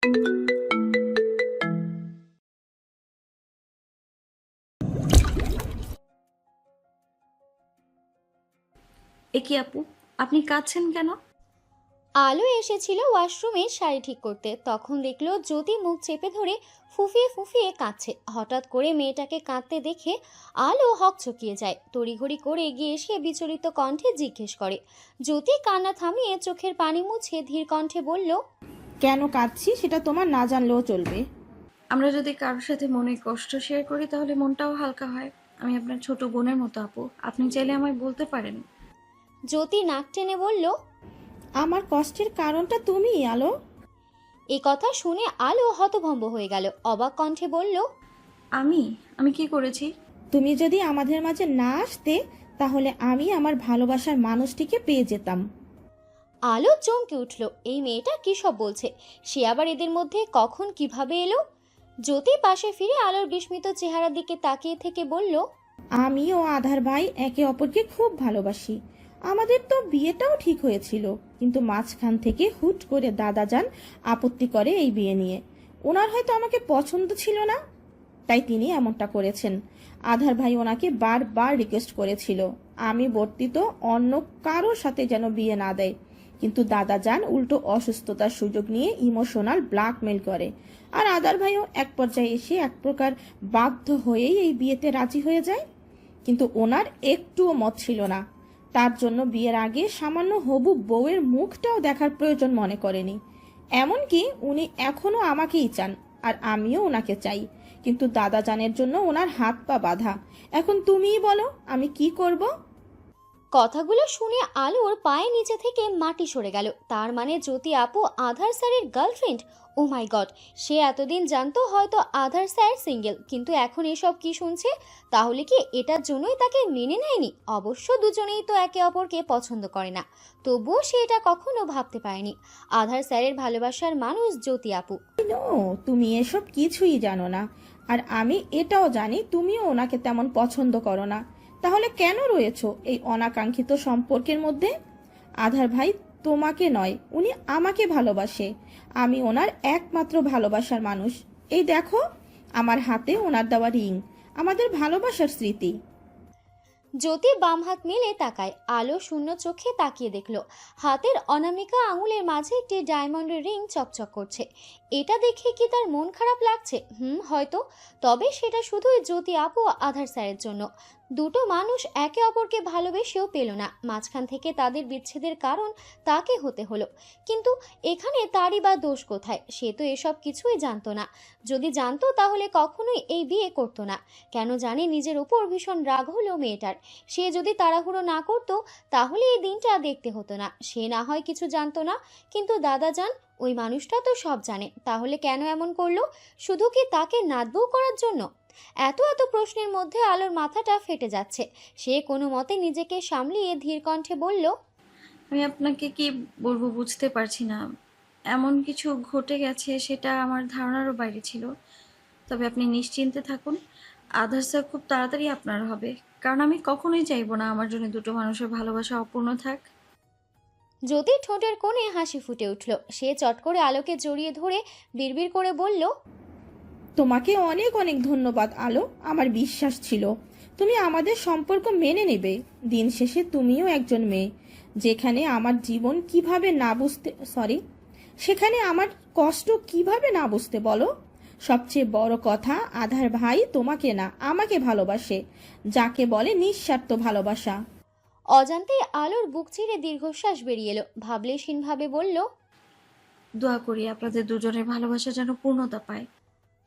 এ কি আপু, আপনি কাঁদছেন কেন? আলো এসেছিল ওয়াশরুমে শাড়ি ঠিক করতে, তখন দেখলো জ্যোতি মুখ চেপে ধরে ফুফিয়ে ফুফিয়ে কাঁদছে। হঠাৎ করে মেয়েটাকে কাঁদতে দেখে আলো হকচকিয়ে যায়। তড়িঘড়ি করে এগিয়ে এসে বিচলিত কণ্ঠে জিজ্ঞেস করে। জ্যোতি কান্না থামিয়ে চোখের পানি মুছে ধীর কণ্ঠে বলল, কেন কাঁদছি সেটা তোমার না জানলেও চলবে। আমরা যদি কারোর সাথে মনে কষ্ট শেয়ার করি তাহলে মনটাও হালকা হয়। আমি আপনার ছোট বোনের মতো আপু, আপনি চাইলে আমায় বলতে পারেন। জ্যোতি নাক টেনে বলল। আমার কষ্টের কারণটা তুমিই, আলো। এ কথা শুনে আলো হতভম্ব হয়ে গেল, অবাক কণ্ঠে বলল, আমি আমি কি করেছি? তুমি যদি আমাদের মাঝে না আসতে তাহলে আমি আমার ভালোবাসার মানুষটিকে পেয়ে যেতাম। আলো চমকে উঠল। এই মেয়েটা কি সব বলছে? সে আবার এদের মধ্যে কখন কিভাবে এলো? জ্যোতি পাশে ফিরে আলোর বিস্মিত চেহারার দিকে তাকিয়ে থেকে বলল, আমি ও আধার ভাই একে অপরকে খুব ভালোবাসি। আমাদের তো বিয়েটাও ঠিক হয়েছিল, কিন্তু মাঝখান থেকে হুট করে দাদাজান আপত্তি করে এই বিয়ে নিয়ে। ওনার হয়তো আমাকে পছন্দ ছিল না, তাই তিনি এমনটা করেছেন। আধার ভাই ওনাকে বারবার রিকোয়েস্ট করেছিল আমি বর্তিত অন্য কারোর সাথে যেন বিয়ে না দেয়, কিন্তু দাদাজান উল্টো অসুস্থতার সুযোগ নিয়ে ইমোশনাল ব্ল্যাকমেল করে। আর আধার ভাইও এক পর্যায়ে এসে এক প্রকার বাধ্য হয়েই এই বিয়েতে রাজি হয়ে যায়, কিন্তু ওনার একটুও মত ছিল না। তার জন্য বিয়ের আগে সামান্য হবু বউয়ের মুখটাও দেখার প্রয়োজন মনে করেনি। এমনকি উনি এখনো আমাকেই চান, আর আমিও ওনাকে চাই, কিন্তু দাদাজানের জন্য ওনার হাত পা বাঁধা। এখন তুমিই বলো আমি কি করব? কথাগুলো শুনে আলোর পায়ে নিচে থেকে মাটি সরে গেল। তার মানে জ্যোতি আপু আধার স্যারের গার্লফ্রেন্ড। ও মাই গড! সে এতদিন জানতো হয়তো আধার স্যার সিঙ্গেল, কিন্তু এখন এসব কি শুনছে? তাহলে কি এটার জন্যই তাকে মেনে নেয়নি? অবশ্য দুজনেই তো একে অপরকে পছন্দ করে না, তবুও সে এটা কখনো ভাবতে পারেনি আধার স্যারের ভালোবাসার মানুষ জ্যোতি আপু। নো, তুমি এসব কিছুই জানো না। আর আমি এটাও জানি তুমিও ওনাকে তেমন পছন্দ করো না। তাহলে কেন রয়েছো এই অনাকাঙ্ক্ষিত সম্পর্কের মধ্যে? আধার ভাই তোমাকে নয়, উনি আমাকে ভালোবাসে। আমি ওনার একমাত্র ভালোবাসার মানুষ। এই দেখো, আমার হাতে ওনার দেওয়া রিং, আমাদের ভালোবাসার স্মৃতি। জ্যোতি বাম হাত মেলে তাকায়। আলো শূন্য চোখে তাকিয়ে দেখলো হাতের অনামিকা আঙুলের মাঝে একটি ডায়মন্ডের রিং চকচক করছে। এটা দেখে কি তার মন খারাপ লাগছে? হয়তো। তবে সেটা শুধুই জ্যোতি আপু ও আধার স্যারের জন্য। দুটো মানুষ একে অপরকে ভালোবেসেও পেল না, মাঝখান থেকে তাদের বিচ্ছেদের কারণ তাকে হতে হলো। কিন্তু এখানে তারই বা দোষ কোথায়? সে তো এসব কিছুই জানতো না। যদি জানতো তাহলে কখনোই এই বিয়ে করতো না। কেন জানি নিজের উপর ভীষণ রাগ হলো মেয়েটার। সে যদি তাড়াহুড়ো না করতো তাহলে এই দিনটা দেখতে হতো না। সে না হয় কিছু জানতো না, কিন্তু দাদা জান, ওই মানুষটা তো সব জানে। তাহলে কেন এমন করলো? শুধু কি তাকে নাতবউ করার জন্য? এত এত প্রশ্নের মধ্যে আলোর মাথাটা ফেটে যাচ্ছে। সে কোনো মতে নিজেকে সামলিয়ে ধীর কণ্ঠে বলল, আমি আপনাকে কি বলবো বুঝতে পারছি না। এমন কিছু ঘটে গেছে সেটা আমার ধারণারও বাইরে ছিল। তবে আপনি নিশ্চিন্তে থাকুন, আধার স্যার খুব তাড়াতাড়ি আপনার হবে। কারণ আমি কখনোই চাইবো না আমার জন্য দুটো মানুষের ভালোবাসা অপূর্ণ থাক। জ্যোতির ঠোঁটের কোণে হাসি ফুটে উঠল। সে চট করে আলোকে জড়িয়ে ধরে বিড়বিড় করে বলল, তোমাকে অনেক অনেক ধন্যবাদ আলো। আমার বিশ্বাস ছিল তুমি আমাদের সম্পর্ক মেনে নেবে। দিন শেষে তুমিও একজন মেয়ে। যেখানে আমার জীবন কিভাবে না বুঝতে সরি সেখানে আমার কষ্ট কিভাবে না বুঝতে বলো? সবচেয়ে বড় কথা, আধার ভাই তোমাকে না আমাকে ভালোবাসে, যাকে বলে নিঃস্বার্থ ভালোবাসা। অজান্তে আলোর বুক চিরে দীর্ঘশ্বাস বেরিয়ে এলো। ভাবলেশীনভাবে বলল, দোয়া করি আপনাদের দুজনের ভালোবাসা যেন পূর্ণতা পায়।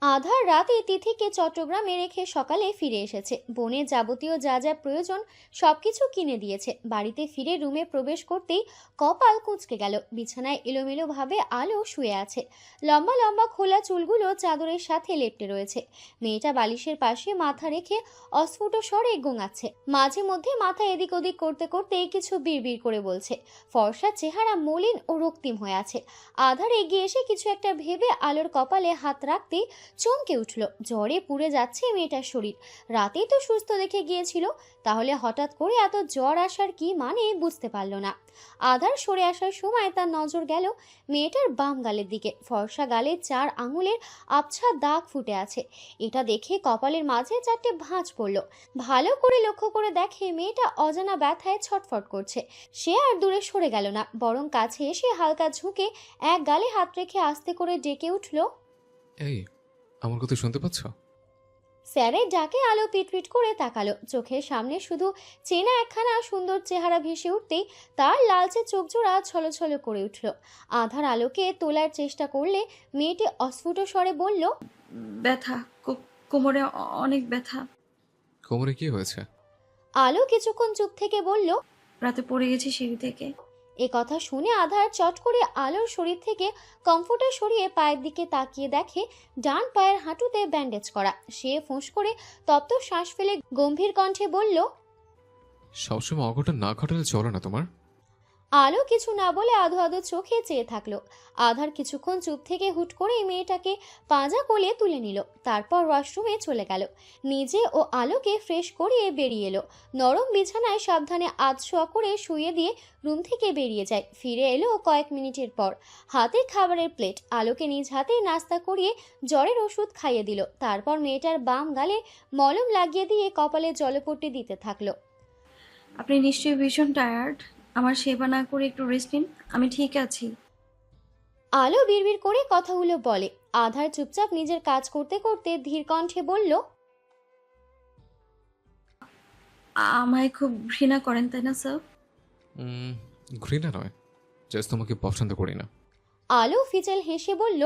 আধার রাতে তিথিকে চট্টগ্রামে রেখে সকালে ফিরে এসেছে। বোনের যাবতীয় যা যা প্রয়োজন সবকিছু কিনে দিয়েছে। বাড়িতে ফিরে রুমে প্রবেশ করতেই কপাল কুঁচকে গেল। বিছানায় এলোমেলো ভাবে আলো শুয়ে আছে। লম্বা লম্বা খোলা চুলগুলো চাদরের সাথে লেপ্টে রয়েছে। মেয়েটা বালিশের পাশে মাথা রেখে অস্ফুট স্বরে গোঙাচ্ছে। মাঝে মধ্যে মাথা এদিক ওদিক করতে করতে কিছু বিড়বিড় করে বলছে। ফর্সা চেহারা মলিন ও রক্তিম হয়ে আছে। আধার এগিয়ে এসে কিছু একটা ভেবে আলোর কপালে হাত রাখতেই চমকে উঠল। জ্বরে পুড়ে যাচ্ছে মেয়েটার শরীর। রাতেই তো সুস্থ দেখে গিয়েছিল, তাহলে হঠাৎ করে এত জ্বর আসার কি মানে বুঝতে পারল না। আধার সরে আসার সময় তার নজর গেল মেয়েটার বাম গালের দিকে। ফর্সা গালে 4 আঙুলের আবছা দাগ ফুটে আছে। এটা দেখে কপালের মাঝে 4টে ভাঁজ পড়ল। ভালো করে লক্ষ্য করে দেখে মেয়েটা অজানা ব্যথায় ছটফট করছে। সে আর দূরে সরে গেল না, বরং কাছে এসে হালকা ঝুঁকে এক গালে হাত রেখে আস্তে করে ডেকে উঠল, এই, আমার কথা শুনতে পাচ্ছ? স্যারের ডাকে আলো পিটপিট করে তাকালো। চোখের সামনে শুধু চেনা একখানা সুন্দর চেহারা ভেসে উঠতেই তার লালচে চোখ জোড়া ছলছল করে উঠল। আধার আলোকে তোলার চেষ্টা করলে মেয়েটি অস্ফুট স্বরে বলল, ব্যথা, কোমরে অনেক ব্যথা। কোমরে কি হয়েছে? আলো কিছুক্ষণ চুপ থেকে বলল, রাতে পড়ে গেছি সিঁড়ি থেকে। এ কথা শুনে আধার চট করে আলোর শরীর থেকে কমফোর্টার সরিয়ে পায়ের দিকে তাকিয়ে দেখে ডান পায়ের হাঁটুতে ব্যান্ডেজ করা। সে ফোঁস করে তপ্ত শ্বাস ফেলে গম্ভীর কণ্ঠে বলল, সবসময় অঘটন না ঘটালে চলে না তোমার? আলো কিছু না বলে আধো আধো চোখে চেয়ে থাকলো। আধার কিছুক্ষণ চুপ থেকে হুট করে মেয়েটাকে পাঁজা কোলে তুলে নিল। তারপর ওয়াশরুমে চলে গেল। নিজে ও আলোকে ফ্রেশ করিয়ে বেরিয়ে এলো। নরম বিছানায় সাবধানে আধশোয়া করে শুয়ে দিয়ে রুম থেকে বেরিয়ে যায়। ফিরে এলো কয়েক মিনিটের পর, হাতে খাবারের প্লেট। আলোকে নিজ হাতে নাস্তা করিয়ে জ্বরের ওষুধ খাইয়ে দিল। তারপর মেয়েটার বাম গালে মলম লাগিয়ে দিয়ে কপালে জলপট্টি দিতে থাকলো। আপনি নিশ্চয়ই ভীষণ টায়ার্ড। আমার সেবা না করে একটু রেস্ট নিন, আমি ঠিক আছি। আলো বিড়বিড় করে কথাগুলো বলে। আধার চুপচাপ নিজের কাজ করতে করতে ধীর কণ্ঠে বলল, আমায় খুব ঘৃণা করেন তাই না স্যার? ঘৃণা নয়, জাস্ট তোমাকে পছন্দ করি না। আলো ফিচেল হেসে বলল,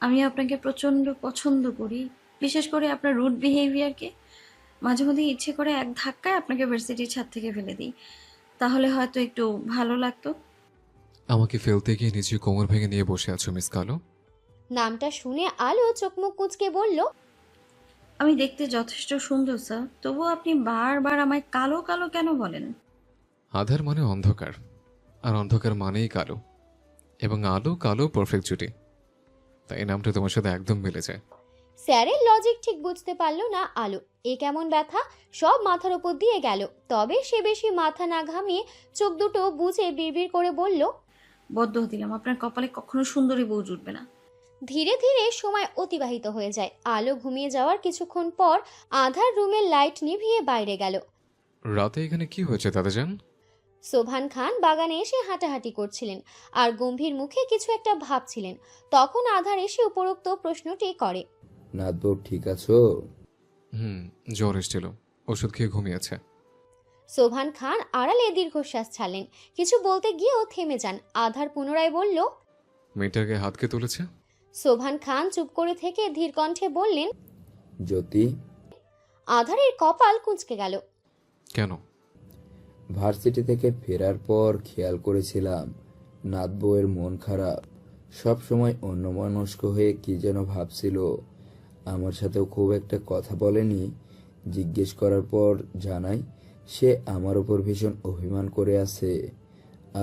আমি আপনাকে প্রচণ্ড পছন্দ করি, বিশেষ করে আপনার রুড বিহেভিয়ারকে। মাঝে মধ্যে ইচ্ছে করে এক ধাক্কায় আপনাকে ভার্সিটির ছাদ থেকে ফেলে দিই, তাহলে হয়তো একটু ভালো লাগতো। আমাকে ফেলতে গিয়ে নিজে কোমর ভেঙে নিয়ে বসে আছো মিস কালো। নামটা শুনে আলো চোখ মুখ কুঁচকে বলল, আমি দেখতে যথেষ্ট সুন্দর স্যার, তবুও আপনি বারবার আমায় কালো কালো কেন বলেন? আধার মানে অন্ধকার, আর অন্ধকার মানেই কালো, এবং আলো কালো পারফেক্ট জুটি, তাই নামটা তোমার সাথে একদম মিলে যায়। স্যারের লজিক ঠিক বুঝতে পারল না আলো। এ কেমন ব্যথা, সব মাথার উপর দিয়ে গেল। তবে সে বেশি মাথা না ঘামিয়ে চোখ দুটো বুঝে বিড়বিড় করে বলল, বদ্ধ দিলাম, আপনার কপালে কখনো সুন্দরী বউ জুটবে না। ধীরে ধীরে সময় অতিবাহিত হয়ে যায়। আলো ঘুমিয়ে যাওয়ার কিছুক্ষণ পর আধার রুমের লাইট নিভিয়ে বাইরে গেল। রাতে এখানে কি হয়েছে দাদাজান? সোভান খান বাগানে এসে হাঁটাহাঁটি করছিলেন আর গম্ভীর মুখে কিছু একটা ভাবছিলেন। তখন আধার এসে উপরোক্ত প্রশ্নটি করে। নাতবউ ঠিক আছো? জ্বর এসেছিল, ওষুধ খেয়ে ঘুমিয়েছে। সোভান খান আড়ালে দীর্ঘশ্বাস ছাড়লেন। কিছু বলতে গিয়েও থেমে যান। আধার পুনরায় বলল, মেয়েটাকে হাতকে তুলেছে। সোভান খান চুপ করে থেকে ধীর কণ্ঠে বললেন, জ্যোতি? আধারের কপাল কুঁচকে গেল। কেন? ভার্সিটি থেকে ফেরার পর খেয়াল করেছিলাম নাতবউয়ের মন খারাপ, সব সময় অন্যমনস্ক হয়ে কি যেন ভাবছিল। আমার সাথেও খুব একটা কথা বলেনি। জিজ্ঞেস করার পর জানাই সে আমার উপর ভীষণ অভিমান করে আছে,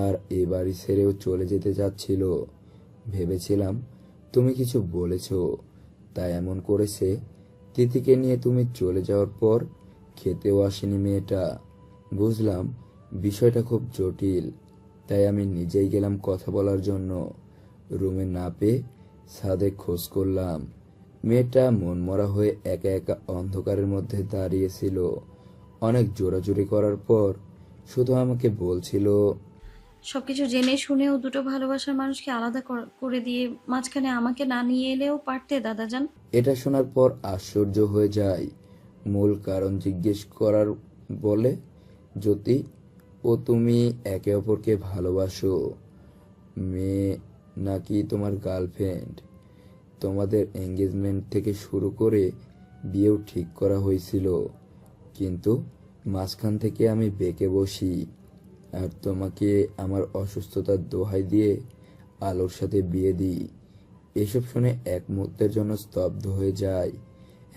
আর এ বাড়ি ছেড়েও চলে যেতে চাচ্ছিল। ভেবেছিলাম তুমি কিছু বলেছ, তাই এমন করেছে। তিথিকে নিয়ে তুমি চলে যাওয়ার পর খেতেও আসেনি মেয়েটা। বুঝলাম বিষয়টা খুব জটিল, তাই আমি নিজেই গেলাম কথা বলার জন্য। রুমে না পেয়ে ছাদে খোঁজ করলাম। মেয়েটা মনমরা হয়ে একা একা অন্ধকারের মধ্যে দাঁড়িয়েছিল। অনেক জোরাজুরি করার পর শুধু আমাকে বলছিল, সবকিছু জেনে শুনেও দুটো ভালোবাসার মানুষকে আলাদা করে দিয়ে মাঝখানে আমাকে না নিয়ে এলেও পারতে দাদাজান। এটা শোনার পর আশ্চর্য হয়ে যায়। মূল কারণ জিজ্ঞেস করার বলে, জ্যোতি ও তুমি একে অপরকে ভালোবাসো? মেয়ে নাকি তোমার গার্লফ্রেন্ড? তোমাদের এঙ্গেজমেন্ট থেকে শুরু করে বিয়েও ঠিক করা হয়েছিল, কিন্তু মাঝখান থেকে আমি বেঁকে বসি আর তোমাকে আমার অসুস্থতার দোহাই দিয়ে আলোর সাথে বিয়ে দিই। এসব শুনে এক মুহূর্তের জন্য স্তব্ধ হয়ে যায়।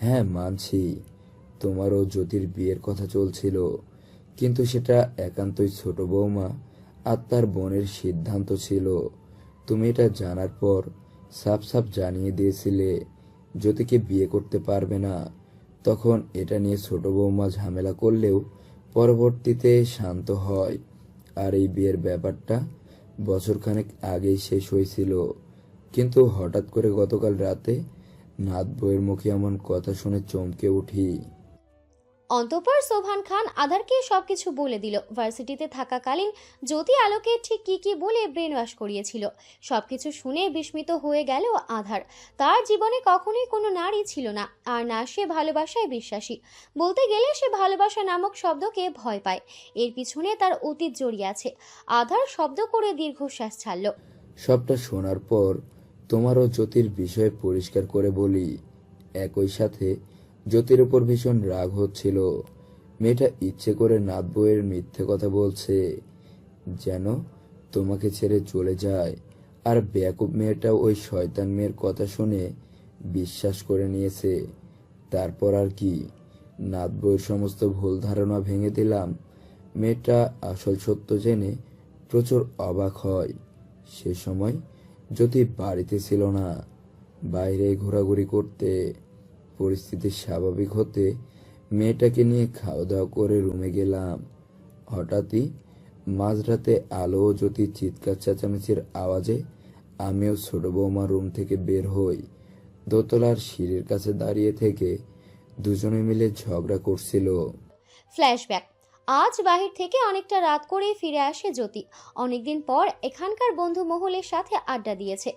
হ্যাঁ মানছি, তোমারও জ্যোতির বিয়ের কথা চলছিল, কিন্তু সেটা একান্তই ছোট বৌমা আর তার বোনের সিদ্ধান্ত ছিল। তুমি এটা জানার পর সাফ সাফ জানিয়ে দিয়েছিলে জ্যোতিকে বিয়ে করতে পারবে না। তখন এটা নিয়ে ছোট বৌমা ঝামেলা করলেও পরবর্তীতে শান্ত হয়। আর এই বিয়ের ব্যাপারটা বছরখানেক আগেই শেষ হয়েছিল, কিন্তু হঠাৎ করে গতকাল রাতে নাত বউয়ের মুখে এমন কথা শুনে চমকে উঠি। অন্তঃপর সোবহান খান আধারকে সবকিছু বলে দিল। ভার্সিটিতে থাকাকালীন জ্যোতি আলোকে ঠিক কি কি বলে ব্রেন ওয়াশ করিয়েছিল। সবকিছু শুনে বিস্মিত হয়ে গেল আধার। তার জীবনে কখনোই কোনো নারী ছিল না, আর না সে ভালোবাসায় বিশ্বাসী। বলতে গেলে সে ভালোবাসা নামক শব্দকে ভয় পায়। এর পিছনে তার অতীত জড়িয়ে আছে। আধার শব্দ করে দীর্ঘশ্বাস ছাড়ল। সবটা শোনার পর তোমারও জ্যোতির বিষয়ে পরিষ্কার করে বলি। একই সাথে জ্যোতির উপর ভীষণ রাগ হচ্ছিল। মেয়েটা ইচ্ছে করে নাত বউয়ের মিথ্যে কথা বলছে, যেন তোমাকে ছেড়ে চলে যায়। আর বেয়াকুব মেয়েটা ওই শয়তান মেয়ের কথা শুনে বিশ্বাস করে নিয়েছে। তারপর আর কি, নাত বউয়ের সমস্ত ভুল ধারণা ভেঙে দিলাম। মেয়েটা আসল সত্য জেনে প্রচুর অবাক হয়। সে সময় জ্যোতি বাড়িতে ছিল না, বাইরে ঘোরাঘুরি করতে। পরিস্থিতি স্বাভাবিক হতে মেয়েটাকে নিয়ে খাওয়া দাওয়া করে রুমে গেলাম। হঠাৎই মাঝরাতে আলো ও জ্যোতি চিৎকার চেঁচামেচির আওয়াজে আমিও ছোট বৌমা রুম থেকে বের হই। দোতলার সিঁড়ির কাছে দাঁড়িয়ে থেকে দুজনে মিলে ঝগড়া করছিল। ফ্ল্যাশব্যাক। আজ বাহির থেকে অনেকটা রাত করেই ফিরে আসে জ্যোতি। অনেকদিন পর এখানকার বন্ধু মহলের সাথে আড্ডা দিয়েছে।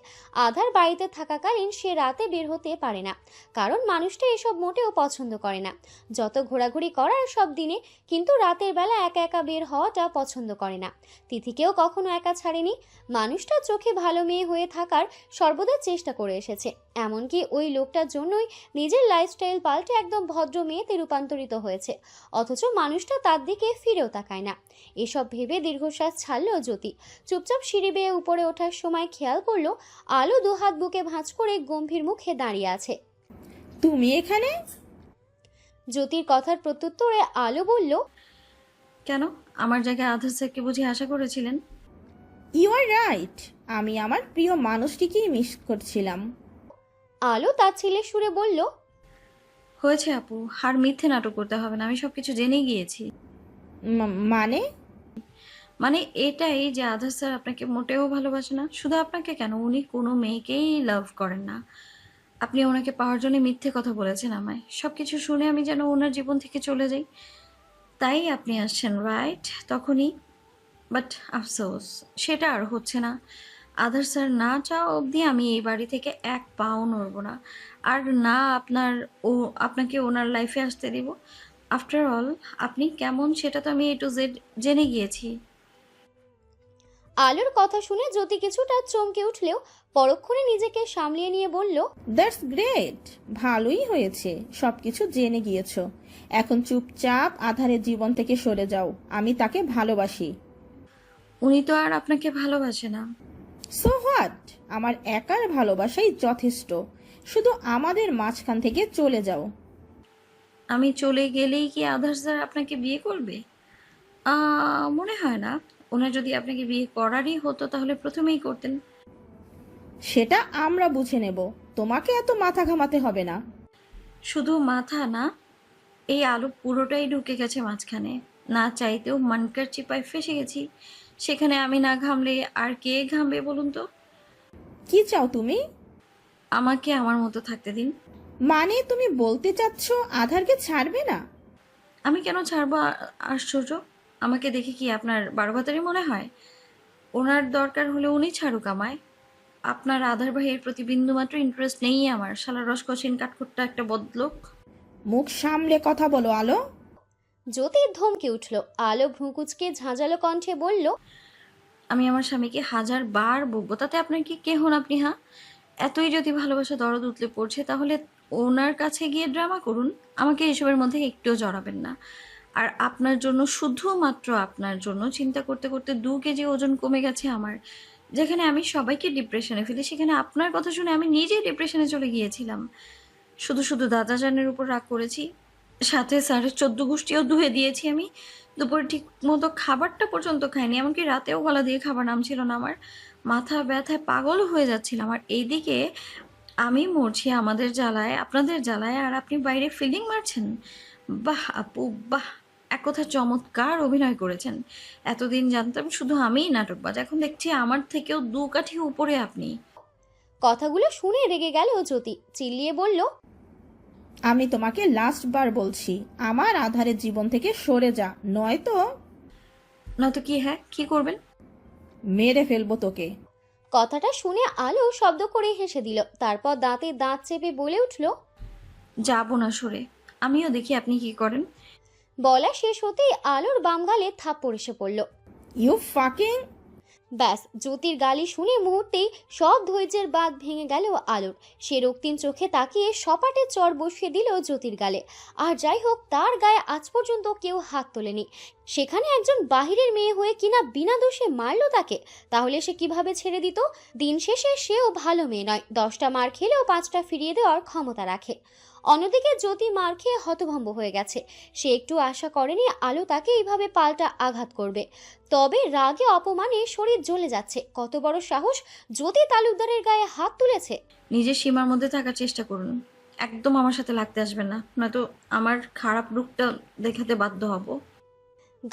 আধার বাড়িতে থাকাকালীন সে রাতে বের হতে পারে না, কারণ মানুষটা এসব মোটেও পছন্দ করে না। যত ঘোরাঘুরি করার সব দিনে, কিন্তু রাতের বেলা একা একা বের হওয়াটা পছন্দ করে না। তিথিকেও কখনো একা ছাড়েনি। মানুষটা চোখে ভালো মেয়ে হয়ে থাকার সর্বদা চেষ্টা করে এসেছে। এমনকি ওই লোকটার জন্যই নিজের লাইফস্টাইল পাল্টে একদম ভদ্র মেয়েতে রূপান্তরিত হয়েছে, অথচ মানুষটা তার দিকে ফিরেও তাকায় না। এসব ভেবে দীর্ঘশ্বাস ছাড়ল জ্যোতি। চুপচাপ সিঁড়ি বেয়ে উপরে ওঠার সময় খেয়াল করলো আলো দুহাত বুকে ভাঁজ করে গম্ভীর মুখে দাঁড়িয়ে আছে। তুমি এখানে? জ্যোতির কথার প্রত্যুত্তরে আলো বলল, কেন, আমার জায়গায় আধার স্যারকে বুঝি আশা করেছিলেন? ইউ আর রাইট, আমি আমার প্রিয় মানুষটিকেই মিস করছিলাম। আলো তার ছেলের সুরে বলল, হয়েছে আপু, আর মিথ্যে নাটক করতে হবে না, আমি সবকিছু জেনেই গিয়েছি। মানে? মানে এটাই যে আধার স্যার আপনাকে মোটেও ভালোবাসে না। শুধু আপনাকে কেন, উনি কোনো মেয়েকেই লাভ করেন না। আপনি ওনাকে পাওয়ার জন্য মিথ্যে কথা বলেছেন আমায়। সবকিছু শুনে আমি যেন ওনার জীবন থেকে চলে যাই, তাই আপনি আসছেন, রাইট? তখনই বাট আফসোস, সেটা আর হচ্ছে না। আধার স্যার না চাওয়া অবধি আমি এই বাড়ি থেকে এক পাও নড়ব না, আর না আপনাকে ওনার লাইফে আসতে দিব। আফটার অল আপনি কেমন সেটা তো আমি A to Z জেনে গিয়েছি। আলোর কথা শুনে জ্যোতি কিছুটা চমকে উঠলেও পরক্ষণে নিজেকে সামলিয়ে নিয়ে বলল, দ্যাটস গ্রেট, ভালোই হয়েছে সবকিছু জেনে গিয়েছো। এখন চুপচাপ আধারের জীবন থেকে সরে যাও, আমি তাকে ভালোবাসি। উনি তো আর আপনাকে ভালোবাসে না। সো হোয়াট, আমার একার ভালোবাসাই যথেষ্ট। শুধু আমাদের মাঝখান থেকে চলে যাও। আমি চলে গেলেই কি আধার স্যার আপনাকে বিয়ে করবে? মনে হয় না। ওনার যদি আপনাকে বিয়ে করারই হতো তাহলে প্রথমেই করতেন। সেটা আমরা বুঝে নেব, তোমাকে এত মাথা ঘামাতে হবে না। শুধু মাথা না, এই আলো পুরোটাই ঢুকে গেছে মাঝখানে। না চাইতেও মানকার চিপায় ফেসে গেছি। সেখানে আমি না ঘামলে আর কে ঘামবে বলুন তো? কি চাও তুমি? আমাকে আমার মতো থাকতে দিন। মানে তুমি বলতে চাচ্ছ আধারকে ছাড়বে না? আমি কেন ছাড়বো? আশ্চর্য, আমাকে দেখে কি আপনার বারো ভাতারই মনে হয়? ওনার দরকার হলে উনি ছাড়ুক আমায়। আপনার আধার ভাইয়ের প্রতি বিন্দুমাত্র ইন্টারেস্ট নেই আমার। শালা রসকসিন কাঠখোট্টা একটা বদলোক। মুখ সামলে কথা বলো আলো। জ্যোতির ধমকে উঠল। আলো ভ্রুকুচকে ঝাঁঝালো কণ্ঠে বলল, আমি আমার স্বামীকে 1000 বার বকবো, তাতে আপনার কি কে হন আপনি? হ্যাঁ, এতই যদি ভালোবাসা দরদ উতলে পড়ছে তাহলে ওনার কাছে গিয়ে ড্রামা করুন। আমাকে এসবের মধ্যে একটুও জড়াবেন না। আর আপনার জন্য, শুধুমাত্র আপনার জন্য চিন্তা করতে করতে 2 কেজি ওজন কমে গেছে আমার। যেখানে আমি সবাইকে ডিপ্রেশনে ফেলি, সেখানে আপনার কথা শুনে আমি নিজেই ডিপ্রেশনে চলে গিয়েছিলাম। শুধু শুধু দাদাজানের উপর রাগ করেছি, সাথে স্যারের 14 গোষ্ঠীও ধুয়ে দিয়েছি আমি। দুপুরে ঠিক মতো খাবারটা পর্যন্ত খাইনি, এমনকি রাতেও গলা দিয়ে খাবার নামছিল না আমার। মাথা ব্যথায় পাগল হয়ে যাচ্ছিলাম। আর এইদিকে আমি মরছি আমাদের জ্বালায়, আপনাদের জ্বালায়, আর আপনি বাইরে ফিল্ডিং মারছেন। বাহ আপু, বাহ! এক কথা চমৎকার অভিনয় করেছেন। এতদিন জানতাম শুধু আমিই নাটকবাজ, এখন দেখছি আমার থেকেও দু কাঠি উপরে আপনি। কথাগুলো শুনে রেগে গেল জ্যোতি, চিল্লিয়ে বলল, আমি তোমাকে লাস্ট বার বলছি, আমার আধারের জীবন থেকে সরে যা, নয়তো নয়তো কি? হ্যাঁ, কি করবেন? মেরে ফেলবো তোকে। কথাটা শুনে আলো শব্দ করে হেসে দিল, তারপর দাঁতে দাঁত চেপে বলে উঠল, যাবো না সরে, আমিও দেখি আপনি কি করেন। বলা শেষ হতেই আলোর বাম গালে থাপ্পড় এসে পড়ল। You fucking! ব্যাস, জ্যোতির গালি শুনে মুহূর্তেই সব ধৈর্যের বাঁধ ভেঙে গেল আলোর। সে রক্তিম চোখে তাকিয়ে সপাটে চর বসিয়ে দিল জ্যোতির গালে। আর যাই হোক, তার গায়ে আজ পর্যন্ত কেউ হাত তোলেনি, সেখানে একজন বাহিরের মেয়ে হয়ে কিনা বিনা দোষে মারলো তাকে, তাহলে সে কিভাবে ছেড়ে দিত? দিন শেষে সেও ভালো মেয়ে নয়, 10টা মার খেলেও 5টা ফিরিয়ে দেওয়ার ক্ষমতা রাখে। অন্যদিকে জ্যোতি মার খেয়ে হতভম্ব হয়ে গেছে। সে একটু আশা করেনি আলো তাকে এইভাবে পাল্টা আঘাত করবে। তবে রাগে অপমানে শরীর জ্বলে যাচ্ছে। কত বড় সাহস, জ্যোতি তালুকদারের গায়ে হাত তুলেছে! নিজের সীমার মধ্যে থাকার চেষ্টা করুন, একদম আমার সাথে লাগতে আসবেন না, নয়তো আমার খারাপ রূপটা দেখাতে বাধ্য হব।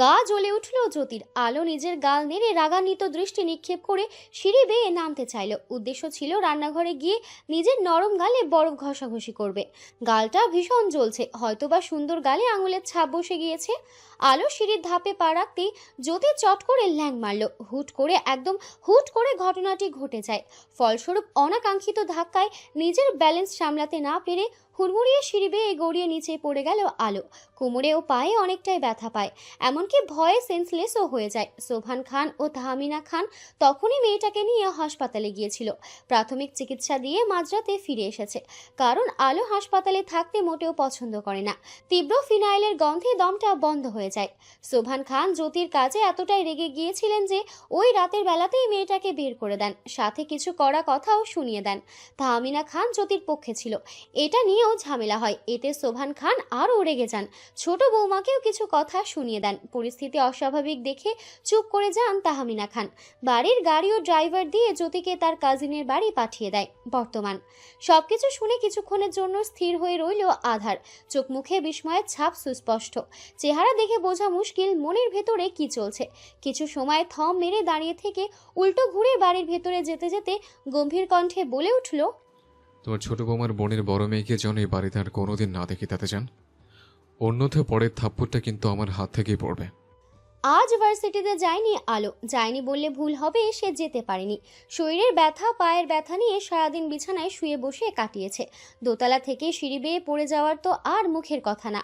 গা জ্বলে উঠল জ্যোতির। আলো নিজের গাল নেড়ে রাগান্বিত দৃষ্টি নিক্ষেপ করে সিঁড়ি বেয়ে নামতে চাইল। উদ্দেশ্য ছিল রান্নাঘরে গিয়ে নিজের নরম গালে বরফ ঘষাঘষি করবে। গালটা ভীষণ জ্বলছে, হয়তোবা সুন্দর গালে আঙুলের ছাপ বসে গিয়েছে। আলো সিঁড়ির ধাপে পা রাখতেই জ্যোতি চট করে ল্যাং মারল। হুট করে ঘটনাটি ঘটে যায়। ফলস্বরূপ অনাকাঙ্ক্ষিত ধাক্কায় নিজের ব্যালেন্স সামলাতে না পেরে হুড়মুড়িয়ে সিঁড়ি বেয়ে গড়িয়ে নিচে পড়ে গেল আলো। কোমরে ও পায়ে অনেকটাই ব্যথা পায়, এমনকি ভয়ে সেন্সলেসও হয়ে যায়। সোবহান খান ও তাহমিনা খান তখনই মেয়েটাকে নিয়ে হাসপাতালে গিয়েছিল। প্রাথমিক চিকিৎসা দিয়ে মাঝরাতে ফিরে এসেছে, কারণ আলো হাসপাতালে থাকতে মোটেও পছন্দ করে না। তীব্র ফিনাইলের গন্ধে দমটা বন্ধ হয়ে যায়। সোবহান খান জ্যোতির কাজে এতটাই রেগে গিয়েছিলেন যে ওই রাতের বেলাতেই মেয়েটাকে বের করে দেন, সাথে কিছু কড়া কথাও শুনিয়ে দেন। তাহমিনা খান জ্যোতির পক্ষে ছিল, এটা নিয়েও ঝামেলা হয়। এতে সোবহান খান আরও রেগে যান, ছোট বৌমাকেও কিছু কথা শুনিয়ে দেন। পরিস্থিতি অস্বাভাবিক দেখে চুপ করে যান তাহমিনা খান। বাড়ির গাড়ি ও ড্রাইভার দিয়ে জ্যোতিকে তার কাজিনের বাড়ি পাঠিয়ে দেয়। বর্তমান সবকিছু শুনে কিছুক্ষণের জন্য স্থির হয়ে রইল আধার। চোখ মুখে বিস্ময়ের ছাপ সুস্পষ্ট, চেহারা দেখে বোঝা মুশকিল মনের ভেতরে কি চলছে। কিছু সময় থম মেরে দাঁড়িয়ে থেকে উল্টো ঘুরে বাড়ির ভেতরে যেতে যেতে গম্ভীর কণ্ঠে বলে উঠল, তোমার ছোট বৌমার বোনের বড় মেয়েকে যেন এই বাড়িতে আর কোনোদিন না দেখি তাতে যান, অন্যথা পরের থাপ্পড়টা কিন্তু আমার হাত থেকেই পড়বে। আজ ভার্সিটিতে যায়নি আলো, যায়নি বললে ভুল হবে, সে যেতে পারেনি। শরীরের ব্যথা, পায়ের ব্যথা নিয়ে সারাদিন বিছানায় শুয়ে বসে কাটিয়েছে। দোতলা থেকে সিঁড়ি বেয়ে পড়ে যাওয়ার তো আর মুখের কথা না।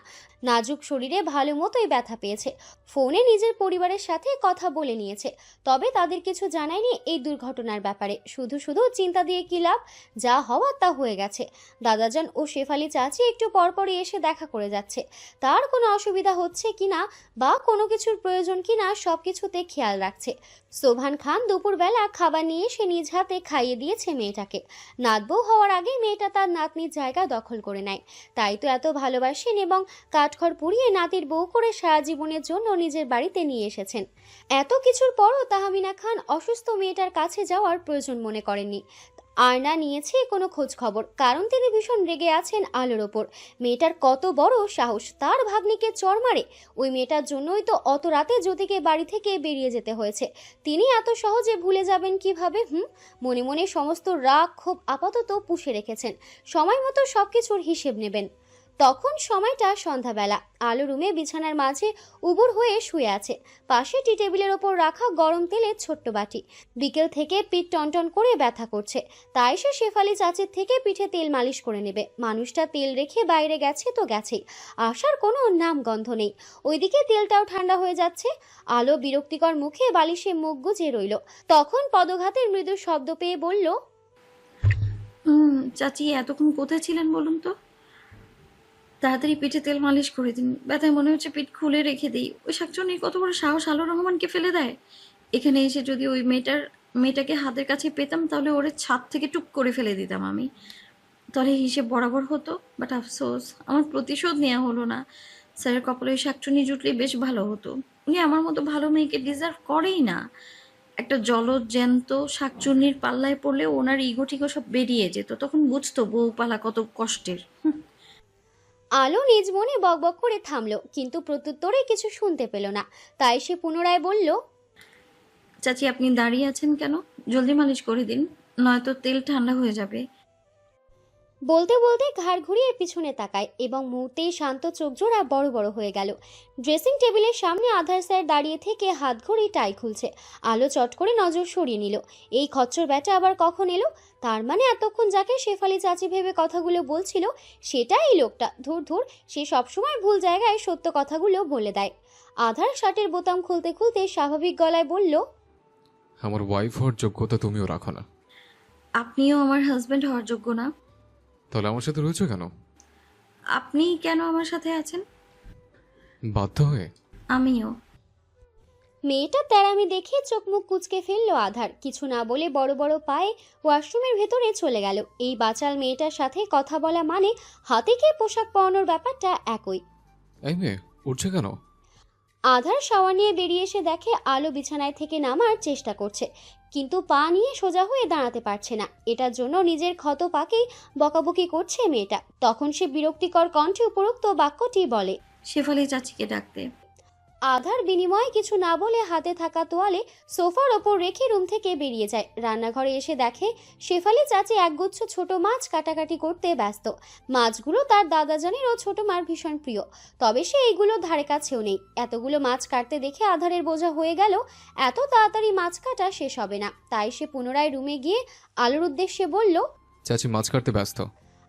নাজুক শরীরে ভালো মতোই ব্যথা পেয়েছে। ফোনে নিজের পরিবারের সাথে কথা বলে নিয়েছে, তবে তাদের কিছু জানায়নি এই দুর্ঘটনার ব্যাপারে। শুধু শুধু চিন্তা দিয়ে কি লাভ, যা হওয়ার তা হয়ে গেছে। দাদাজান ও শেফালি চাচি একটু পরপরই এসে দেখা করে যাচ্ছে। তার কোনো অসুবিধা হচ্ছে কিনা বা কোনো কিছুর প্রয়োজন কিনা সবকিছুতে খেয়াল রাখছে। সোবহান খান দুপুরবেলা খাবার নিয়ে সে নিজ হাতে খাইয়ে দিয়েছে মেয়েটাকে। নাতবউ হওয়ার আগে মেয়েটা তার নাতনির জায়গা দখল করে নেয়, তাই তো এত ভালোবাসেন এবং কাঠখড় পুড়িয়ে নাতির বউ করে সারা জীবনের জন্য নিজের বাড়িতে নিয়ে এসেছেন। এত কিছুর পরও তাহমিনা খান অসুস্থ মেয়েটার কাছে যাওয়ার প্রয়োজন মনে করেননি। আর না নিয়েছে কোনো খোঁজ খবর, কারণ তিনি ভীষণ রেগে আছেন আলোর ওপর। মেয়েটার কত বড় সাহস, তার ভাগ্নিকে চড় মারে। ওই মেয়েটার জন্যই তো অত রাতে জ্যোতিকে বাড়ি থেকে বেরিয়ে যেতে হয়েছে। তিনি এত সহজে ভুলে যাবেন কিভাবে? মনে মনে সমস্ত রাগ ক্ষোভ আপাতত পুষে রেখেছেন, সময় মতো সবকিছুর হিসেব নেবেন। তখন সময়টা সন্ধ্যাবেলা। আলো রুমে বিছানার মাঝে উবুর হয়ে শুয়ে আছে। পাশে টি টেবিলের ওপর রাখা গরম তেলের ছোট্ট বাটি। বিকেল থেকে পিঠ টনটন করে ব্যথা করছে, তাই সে শেফালি চাচির থেকে পিঠে তেল মালিশ করে নেবে। মানুষটা তেল রেখে বাইরে গেছে তো গেছেই, আসার কোনো নাম গন্ধ নেই। ওইদিকে তেলটাও ঠান্ডা হয়ে যাচ্ছে। আলো বিরক্তিকর মুখে বালিশে মুখ গুজে রইল। তখন পদঘাতের মৃদু শব্দ পেয়ে বলল, চাচি এতক্ষণ কোথায় ছিলেন বলুন তো? তাড়াতাড়ি পিঠে তেল মালিশ করে দিন, ব্যথায় মনে হচ্ছে পিঠ খুলে রেখে দিই। ওই শাকচুন্নির কত বড় সাহস আলোর রহমানকে ফেলে দেয়। এখানে এসে যদি ওই মেয়েটাকে হাতের কাছে পেতাম, তাহলে ওরে ছাদ থেকে টুক করে ফেলে দিতাম আমি, তাহলে হিসেব বরাবর হতো। বাট আফসোস, আমার প্রতিশোধ নেওয়া হলো না। স্যারের কপালে ওই শাকচুন্নি জুটলে বেশ ভালো হতো। উনি আমার মতো ভালো মেয়েকে ডিজার্ভ করেই না। একটা জলজ জ্যান্ত শাকচুন্নির পাল্লায় পড়লে ওনার ইগো টিগো সব বেরিয়ে যেত, তখন বুঝতো বউ পালা কত কষ্টের। আলো নিজ মনে বকবক করে থামলো, কিন্তু প্রত্যুত্তরে কিছু শুনতে পেল না। তাই সে পুনরায় বলল, চাচি আপনি দাঁড়িয়ে আছেন কেন? জলদি মালিশ করে দিন, নয়তো তেল ঠান্ডা হয়ে যাবে। বলতে বলতে ঘাড় ঘুরিয়ে পিছনে তাকায় এবং মুহূর্তেই শান্ত চোখ জোড়া বড় বড় হয়ে গেল। ড্রেসিং টেবিলের সামনে আধার স্যার দাঁড়িয়ে থেকে হাত ঘড়ি টাই খুলছে। আলো চট করে নজর সরিয়ে নিল। এই খচ্চর ব্যাটা আবার কখন এলো? তার মানে এতক্ষণ যাকে শেফালি চাচি ভেবে কথাগুলো বলছিল সেটাই এই লোকটা। ধুর ধুর, সে সবসময় ভুল জায়গায় সত্য কথাগুলো বলে দেয়। আধার শার্টের বোতাম খুলতে খুলতে স্বাভাবিক গলায় বলল, আমার ওয়াইফ হওয়ার যোগ্যতা তুমিও রাখো না, আপনিও আমার হাজবেন্ড হওয়ার যোগ্য না। তাহলে আমার সাথে রয়েছে কেন? আপনি কেন আমার সাথে আছেন? বাধ্য হয়ে? আমিও। মেয়েটা তেরামি দেখে চোখ মুখ কুচকে ফেললো আধার। কিছু না বলে বড় বড় পায়ে ওয়াশরুমের ভেতরে চলে গেল। এই বাচাল মেয়েটার সাথে কথা বলা মানে হাতে কে পোশাক পরানোর ব্যাপারটা একই। এই মেয়ে উঠছে কেন? আধার শাওয়ার নিয়ে বেরিয়ে এসে দেখে আলো বিছানায় থেকে নামার চেষ্টা করছে, কিন্তু পা নিয়ে সোজা হয়ে দাঁড়াতে পারছে না। এটার জন্য নিজের ক্ষত পাকেই বকাবকি করছে মেয়েটা। তখন সে বিরক্তিকর কণ্ঠে উপরোক্ত বাক্যটি বলে। শেফালি চাচিকে ডাকতে। আধার বিনিময়ে কিছু না বলে হাতে থাকা তোয়ালে সোফার ওপর রেখে রুম থেকে বেরিয়ে যায়। রান্নাঘরে এসে দেখে শেফালি চাচি একগুচ্ছ ছোট মাছ কাটাকাটি করতে ব্যস্ত। মাছগুলো তার দাদাজানের ও ছোট মার ভীষণ প্রিয়, তবে সে এইগুলো ধারে কাছেও নেই। এতগুলো মাছ কাটতে দেখে আধারের বোঝা হয়ে গেল এত তাড়াতাড়ি মাছ কাটা শেষ হবে না। তাই সে পুনরায় রুমে গিয়ে আলোর উদ্দেশ্যে বলল, চাচি মাছ কাটতে ব্যস্ত।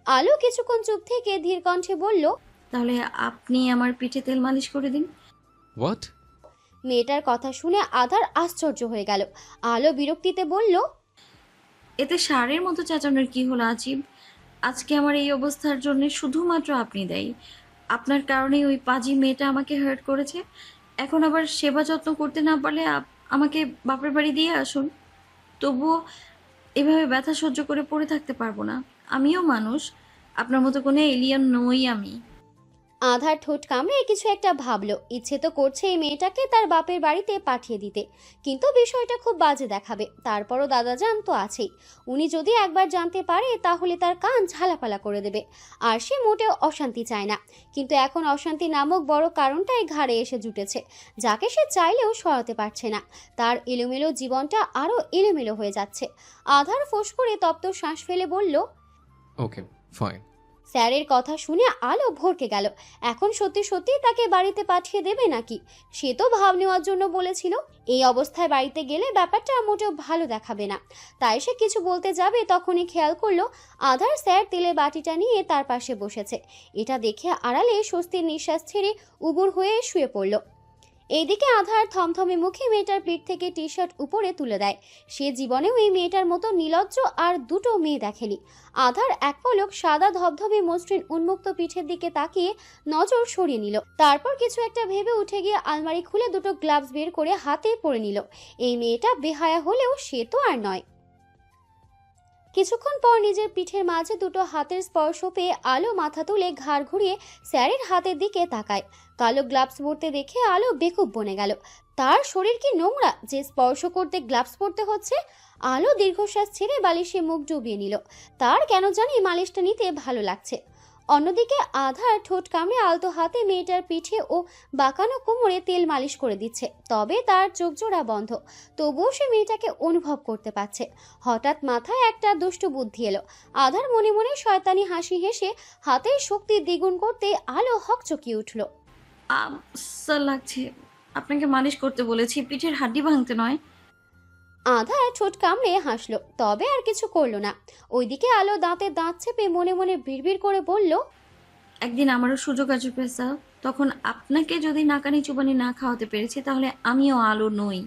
আলো কিছুক্ষণ চুপ থেকে ধীর কণ্ঠে বলল, তাহলে আপনি আমার পিঠে তেল মালিশ করে দিন। হোয়াট? মেয়েটার কথা শুনে আধার আশ্চর্য হয়ে গেল। আলো বিরক্তিতে বলল, এতে সারের মতো চেঁচানোর কি হলো আজিব? আজকে আমার এই অবস্থার জন্য শুধুমাত্র আপনি দায়ী। আপনার কারণেই ওই পাজি মেয়েটা আমাকে হার্ট করেছে। এখন আবার সেবা যত্ন করতে না পারলে আমাকে বাপের বাড়ি দিয়ে আসুন। তবুও এভাবে ব্যথা সহ্য করে পড়ে থাকতে পারবো না। আমিও মানুষ, আপনার মতো কোনো এলিয়ান নই আমি। আধার ঠোঁট কামড়ে কিছু একটা ভাবলো। ইচ্ছে তো করছে এই মেয়েটাকে তার বাপের বাড়িতে পাঠিয়ে দিতে, কিন্তু বিষয়টা খুব বাজে দেখাবে। তারপরও দাদাজান তো আছেই, উনি যদি একবার জানতে পারে তাহলে তার কান ঝালাপালা করে দেবে। আর সে মোটেও অশান্তি চায় না, কিন্তু এখন অশান্তি নামক বড় কারণটাই ঘাড়ে এসে জুটেছে, যাকে সে চাইলেও সরাতে পারছে না। তার এলোমেলো জীবনটা আরও এলোমেলো হয়ে যাচ্ছে। আধার ফোঁস করে তপ্ত শ্বাস ফেলে বলল, ওকে ফাইন। স্যারের কথা শুনে আলো ভরকে গেল। এখন সত্যি সত্যি তাকে বাড়িতে পাঠিয়ে দেবে নাকি? সে তো ভাব নেওয়ার জন্য বলেছিল। এই অবস্থায় বাড়িতে গেলে ব্যাপারটা মোটেও ভালো দেখাবে না। তাই সে কিছু বলতে যাবে তখনই খেয়াল করলো আধার স্যার তেলের বাটিটা নিয়ে তার পাশে বসেছে। এটা দেখে আড়ালে স্বস্তির নিঃশ্বাস ছেড়ে উবুর হয়ে শুয়ে পড়ল। এইদিকে আধার থমথমে মুখে মেয়েটার পিঠ থেকে টি শার্ট উপরে তুলে দেয়। সে জীবনেও এই মেয়েটার মতো নির্লজ্জ আর দুটো মেয়ে দেখেনি। আধার এক পলক সাদা ধবধবে মসৃণ উন্মুক্ত পিঠের দিকে তাকিয়ে নজর সরিয়ে নিল। তারপর কিছু একটা ভেবে উঠে গিয়ে আলমারি খুলে দুটো গ্লাভস বের করে হাতে পরে নিল। এই মেয়েটা বেহায়া হলেও সে তো আর নয়। কিছুক্ষণ পর নিজের পিঠের মাঝে দুটো হাতের স্পর্শ পেয়ে আলো মাথা তুলে ঘাড় ঘুরিয়ে স্যারের হাতের দিকে তাকায়। কালো গ্লাভস পরতে দেখে আলো বেকুব বনে গেল। তার শরীর কি নোংরা যে স্পর্শ করতে গ্লাভস পরতে হচ্ছে? আলো দীর্ঘশ্বাস ছেড়ে বালিশে মুখ ডুবিয়ে নিল। তার কেন জানি মালিশটা নিতে ভালো লাগছে। অন্যদিকে আধার ঠোঁট কামড়ে আলতো হাতে মেয়েটার পিঠে ও বাঁকানো কোমরে তেল মালিশ করে দিচ্ছে। তবে তার চোখ জোড়া বন্ধ, তবুও সে মেয়েটাকে অনুভব করতে পারছে। হঠাৎ মাথায় একটা দুষ্ট বুদ্ধি এলো। আধার মনে মনে শয়তানি হাসি হেসে হাতের শক্তি দ্বিগুণ করতে আলো হকচকিয়ে উঠল। স্যার লাগছে, আপনাকে মালিশ করতে বলেছি, পিঠের হাড্ডি ভাঙতে নয়। আধার ঠোঁট কামড়ে হাসলো, তবে আর কিছু করলো না। ওইদিকে আলো দাঁতে দাঁত চেপে মনে মনে বিড়বিড় করে বলল, একদিন আমারও সুযোগ আসবে স্যার, তখন আপনাকে যদি নাকানি চুবানি না খাওয়াতে পেরেছি তাহলে আমিও আলো নই।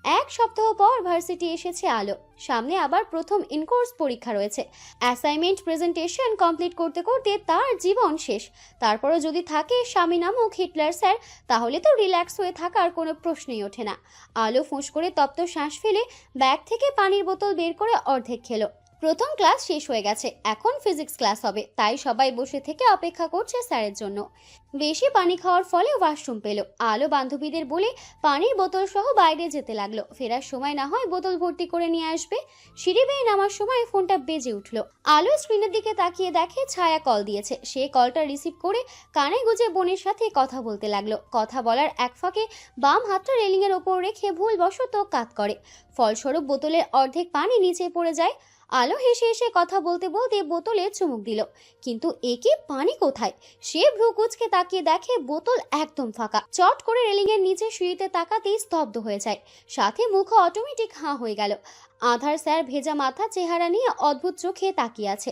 এক সপ্তাহ পর ভার্সিটি এসেছে আলো। সামনে আবার প্রথম ইনকোর্স পরীক্ষা রয়েছে। অ্যাসাইনমেন্ট প্রেজেন্টেশন কমপ্লিট করতে করতে তার জীবন শেষ। তারপরও যদি থাকে স্বামী নামক হিটলার স্যার, তাহলে তো রিল্যাক্স হয়ে থাকার কোনো প্রশ্নই ওঠে না। আলো ফোঁস করে তপ্ত শ্বাস ফেলে ব্যাগ থেকে পানির বোতল বের করে অর্ধেক খেলো। প্রথম ক্লাস শেষ হয়ে গেছে, এখন ফিজিক্স ক্লাস হবে, তাই সবাই বসে থেকে অপেক্ষা করছে স্যারের জন্য। বেশি পানি খাওয়ার ফলে ওয়াশরুম পেল। আলো বান্ধবীদের বলে পানির বোতল সহ বাইরে যেতে লাগলো। ফেরার সময় না হয় বোতল ভর্তি করে নিয়ে আসবে। সিঁড়ি বেয়ে নামার সময় ফোনটা বেজে উঠলো। আলো স্ক্রিনের দিকে তাকিয়ে দেখে ছায়া কল দিয়েছে। সে কলটা রিসিভ করে কানে গুজে বোনের সাথে কথা বলতে লাগলো। কথা বলার এক ফাঁকে বাম হাতটা রেলিংয়ের ওপর রেখে ভুলবশত কাত করে। ফলস্বরূপ বোতলের অর্ধেক পানি নিচে পড়ে যায়। আলো হেসে হেসে কথা বলতে বলতে বোতলে চুমুক দিল, কিন্তু একে পানি কোথায়? সে ভ্রু কুঁচকে তাকিয়ে দেখে বোতল একদম ফাঁকা। চট করে রেলিংয়ের নিচে সিঁড়িতে তাকাতেই স্তব্ধ হয়ে যায়, সাথে মুখ অটোমেটিক হাঁ হয়ে গেল। আধার স্যার ভেজা মাথা চেহারা নিয়ে অদ্ভুত চোখে তাকিয়ে আছে।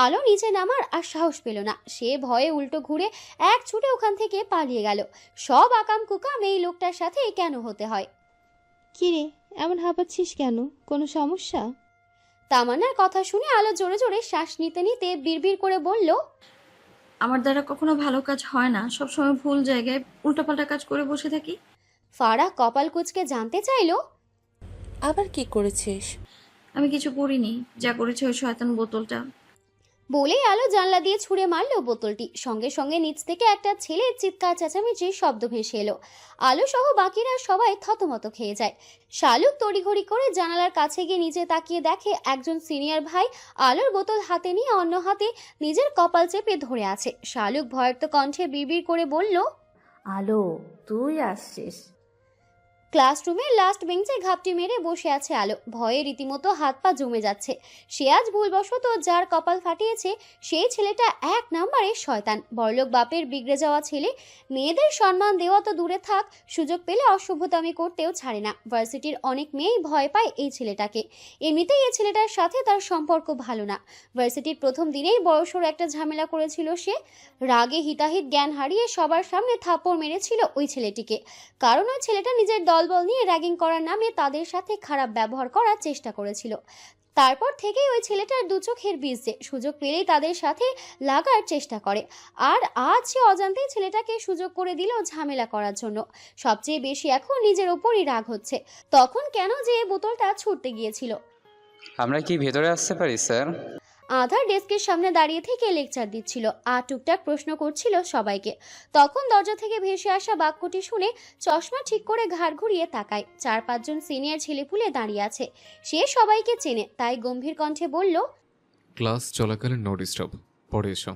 আলো নিচে নামার আর সাহস পেল না। সে ভয়ে উল্টো ঘুরে এক ছুটে ওখান থেকে পালিয়ে গেল। সব আকাম কুকাম এই লোকটার সাথে কেন হতে হয়? কিরে, এমন হাঁপাচ্ছিস কেন? কোনো সমস্যা? তামান্নার কথা শুনে আলো জোরে জোরে শ্বাস নিতে নিতে বিড়বিড় করে বলল, আমার দ্বারা কখনো ভালো কাজ হয় না, সবসময় ভুল জায়গায় উল্টাপাল্টা কাজ করে বসে থাকি। ফারাহ কপাল কুঁচকে জানতে চাইল, আবার কি করেছিস? আমি কিছু করিনি, যা করেছে ওই শয়তান বোতলটা। বলেই আলো জানলা দিয়ে ছুঁড়ে মারল বোতলটি। সঙ্গে সঙ্গে নিচ থেকে একটা ছেলের চিৎকার চেঁচামেচির শব্দ ভেসে এলো। আলো সহ বাকিরা সবাই থতমত খেয়ে যায়। শালুক তড়িঘড়ি করে জানালার কাছে গিয়ে নিচে তাকিয়ে দেখে একজন সিনিয়র ভাই আলোর বোতল হাতে নিয়ে অন্য হাতে নিজের কপাল চেপে ধরে আছে। শালুক ভয়ার্ত কণ্ঠে বিড়বিড় করে বলল, আলো, তুই আসছিস? ক্লাসরুমের লাস্ট বেঞ্চে ঘাপটি মেরে বসে আছে আলো। ভয়ে রীতিমতো হাত পা জমে যাচ্ছে। সে আজ ভুলবশত যার কপাল ফাটিয়েছে সেই ছেলেটা এক নম্বরের শয়তান। বড়লোক বাপের বিগড়ে যাওয়া ছেলে। মেয়েদের সম্মান দেওয়া তো দূরে থাক, সুযোগ পেলে অসভ্যতামি করতেও ছাড়ে না। ভার্সিটির অনেক মেয়েই ভয় পায় এই ছেলেটাকে। এমনিতেই এই ছেলেটার সাথে তার সম্পর্ক ভালো না। ভার্সিটির প্রথম দিনেই বড়সড় একটা ঝামেলা করেছিল সে। রাগে হিতাহিত জ্ঞান হারিয়ে সবার সামনে থাপ্পড় মেরেছিল ওই ছেলেটিকে। কারণ ওই ছেলেটা নিজের দলবল নিয়ে র্যাগিং করার নামে তাদের সাথে খারাপ ব্যবহার করার চেষ্টা করেছিল। তারপর থেকেই ওই ছেলেটার দু চোখের বিষ যে সুযোগ পেলেই তাদের সাথে লাগার চেষ্টা করে। আর আজ সে অজান্তেই ছেলেটাকে সুযোগ করে দিল ঝামেলা করার জন্য। সবচেয়ে বেশি এখন নিজের ওপরই রাগ হচ্ছে। তখন কেন যে বোতলটা ছুটতে গিয়েছিল। আমরা কি ভেতরে আসতে পারি স্যার? আধার ডেস্কের সামনে দাঁড়িয়ে থেকে লেকচার দিচ্ছিল আর টুকটাক প্রশ্ন করছিল সবাইকে। তখন দরজা থেকে ভেসে আসা বাক্যটি শুনে চশমা ঠিক করে ঘাড় ঘুরিয়ে তাকায়। 4-5 জন সিনিয়র ছেলেপুলে দাঁড়িয়ে আছে। সে সবাইকে চেনে, তাই গম্ভীর কণ্ঠে বলল, ক্লাস চলাকালীন নো ডিস্টার্ব, পরে এসো।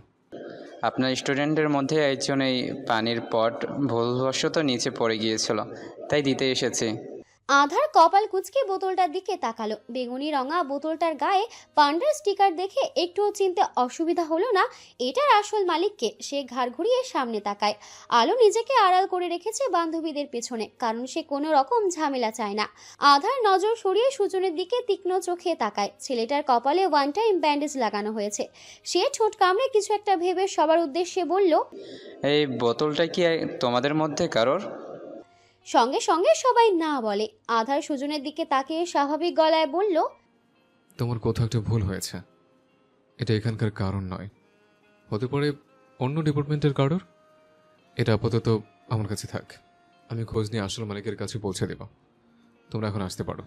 আপনার স্টুডেন্টের মধ্যে একজন এই পানির পট ভুলবশত নিচে পড়ে গিয়েছিল, তাই দিতে এসেছি। আধার কপাল কুঁচকে বোতলটার দিকে তাকালো। বেগুনি রঙা বোতলটার গায়ে পান্ডার স্টিকার দেখে একটুও চিনতে অসুবিধা হলো না এটার আসল মালিককে। সে ঘাড় ঘুরিয়ে সামনে তাকায়। আলো নিজেকে আড়াল করে রেখেছে বান্ধবীদের পেছনে, কারণ সে কোনো রকম ঝামেলা চায় না। আধার নজর সরিয়ে সুজনের দিকে তীক্ষ্ণ চোখে তাকায়। ছেলেটার কপালে ওয়ান টাইম ব্যান্ডেজ লাগানো হয়েছে। সে ঠোঁট কামড়ে কিছু একটা ভেবে সবার উদ্দেশ্যে বলল, এই বোতলটা কি তোমাদের মধ্যে কারোর? সঙ্গে সঙ্গে সবাই না বলে। আধার সুজনের দিকে তাকিয়ে স্বাভাবিক গলায় বলল, তোমার কোথাও একটা ভুল হয়েছে, এটা এখানকার কারণ নয়, হতে পারে অন্য ডিপার্টমেন্টের কারোর। এটা আপাতত আমার কাছে থাক, আমি খোঁজ নিয়ে আসল মালিকের কাছে পৌঁছে দেব। তোমরা এখন আসতে পারো।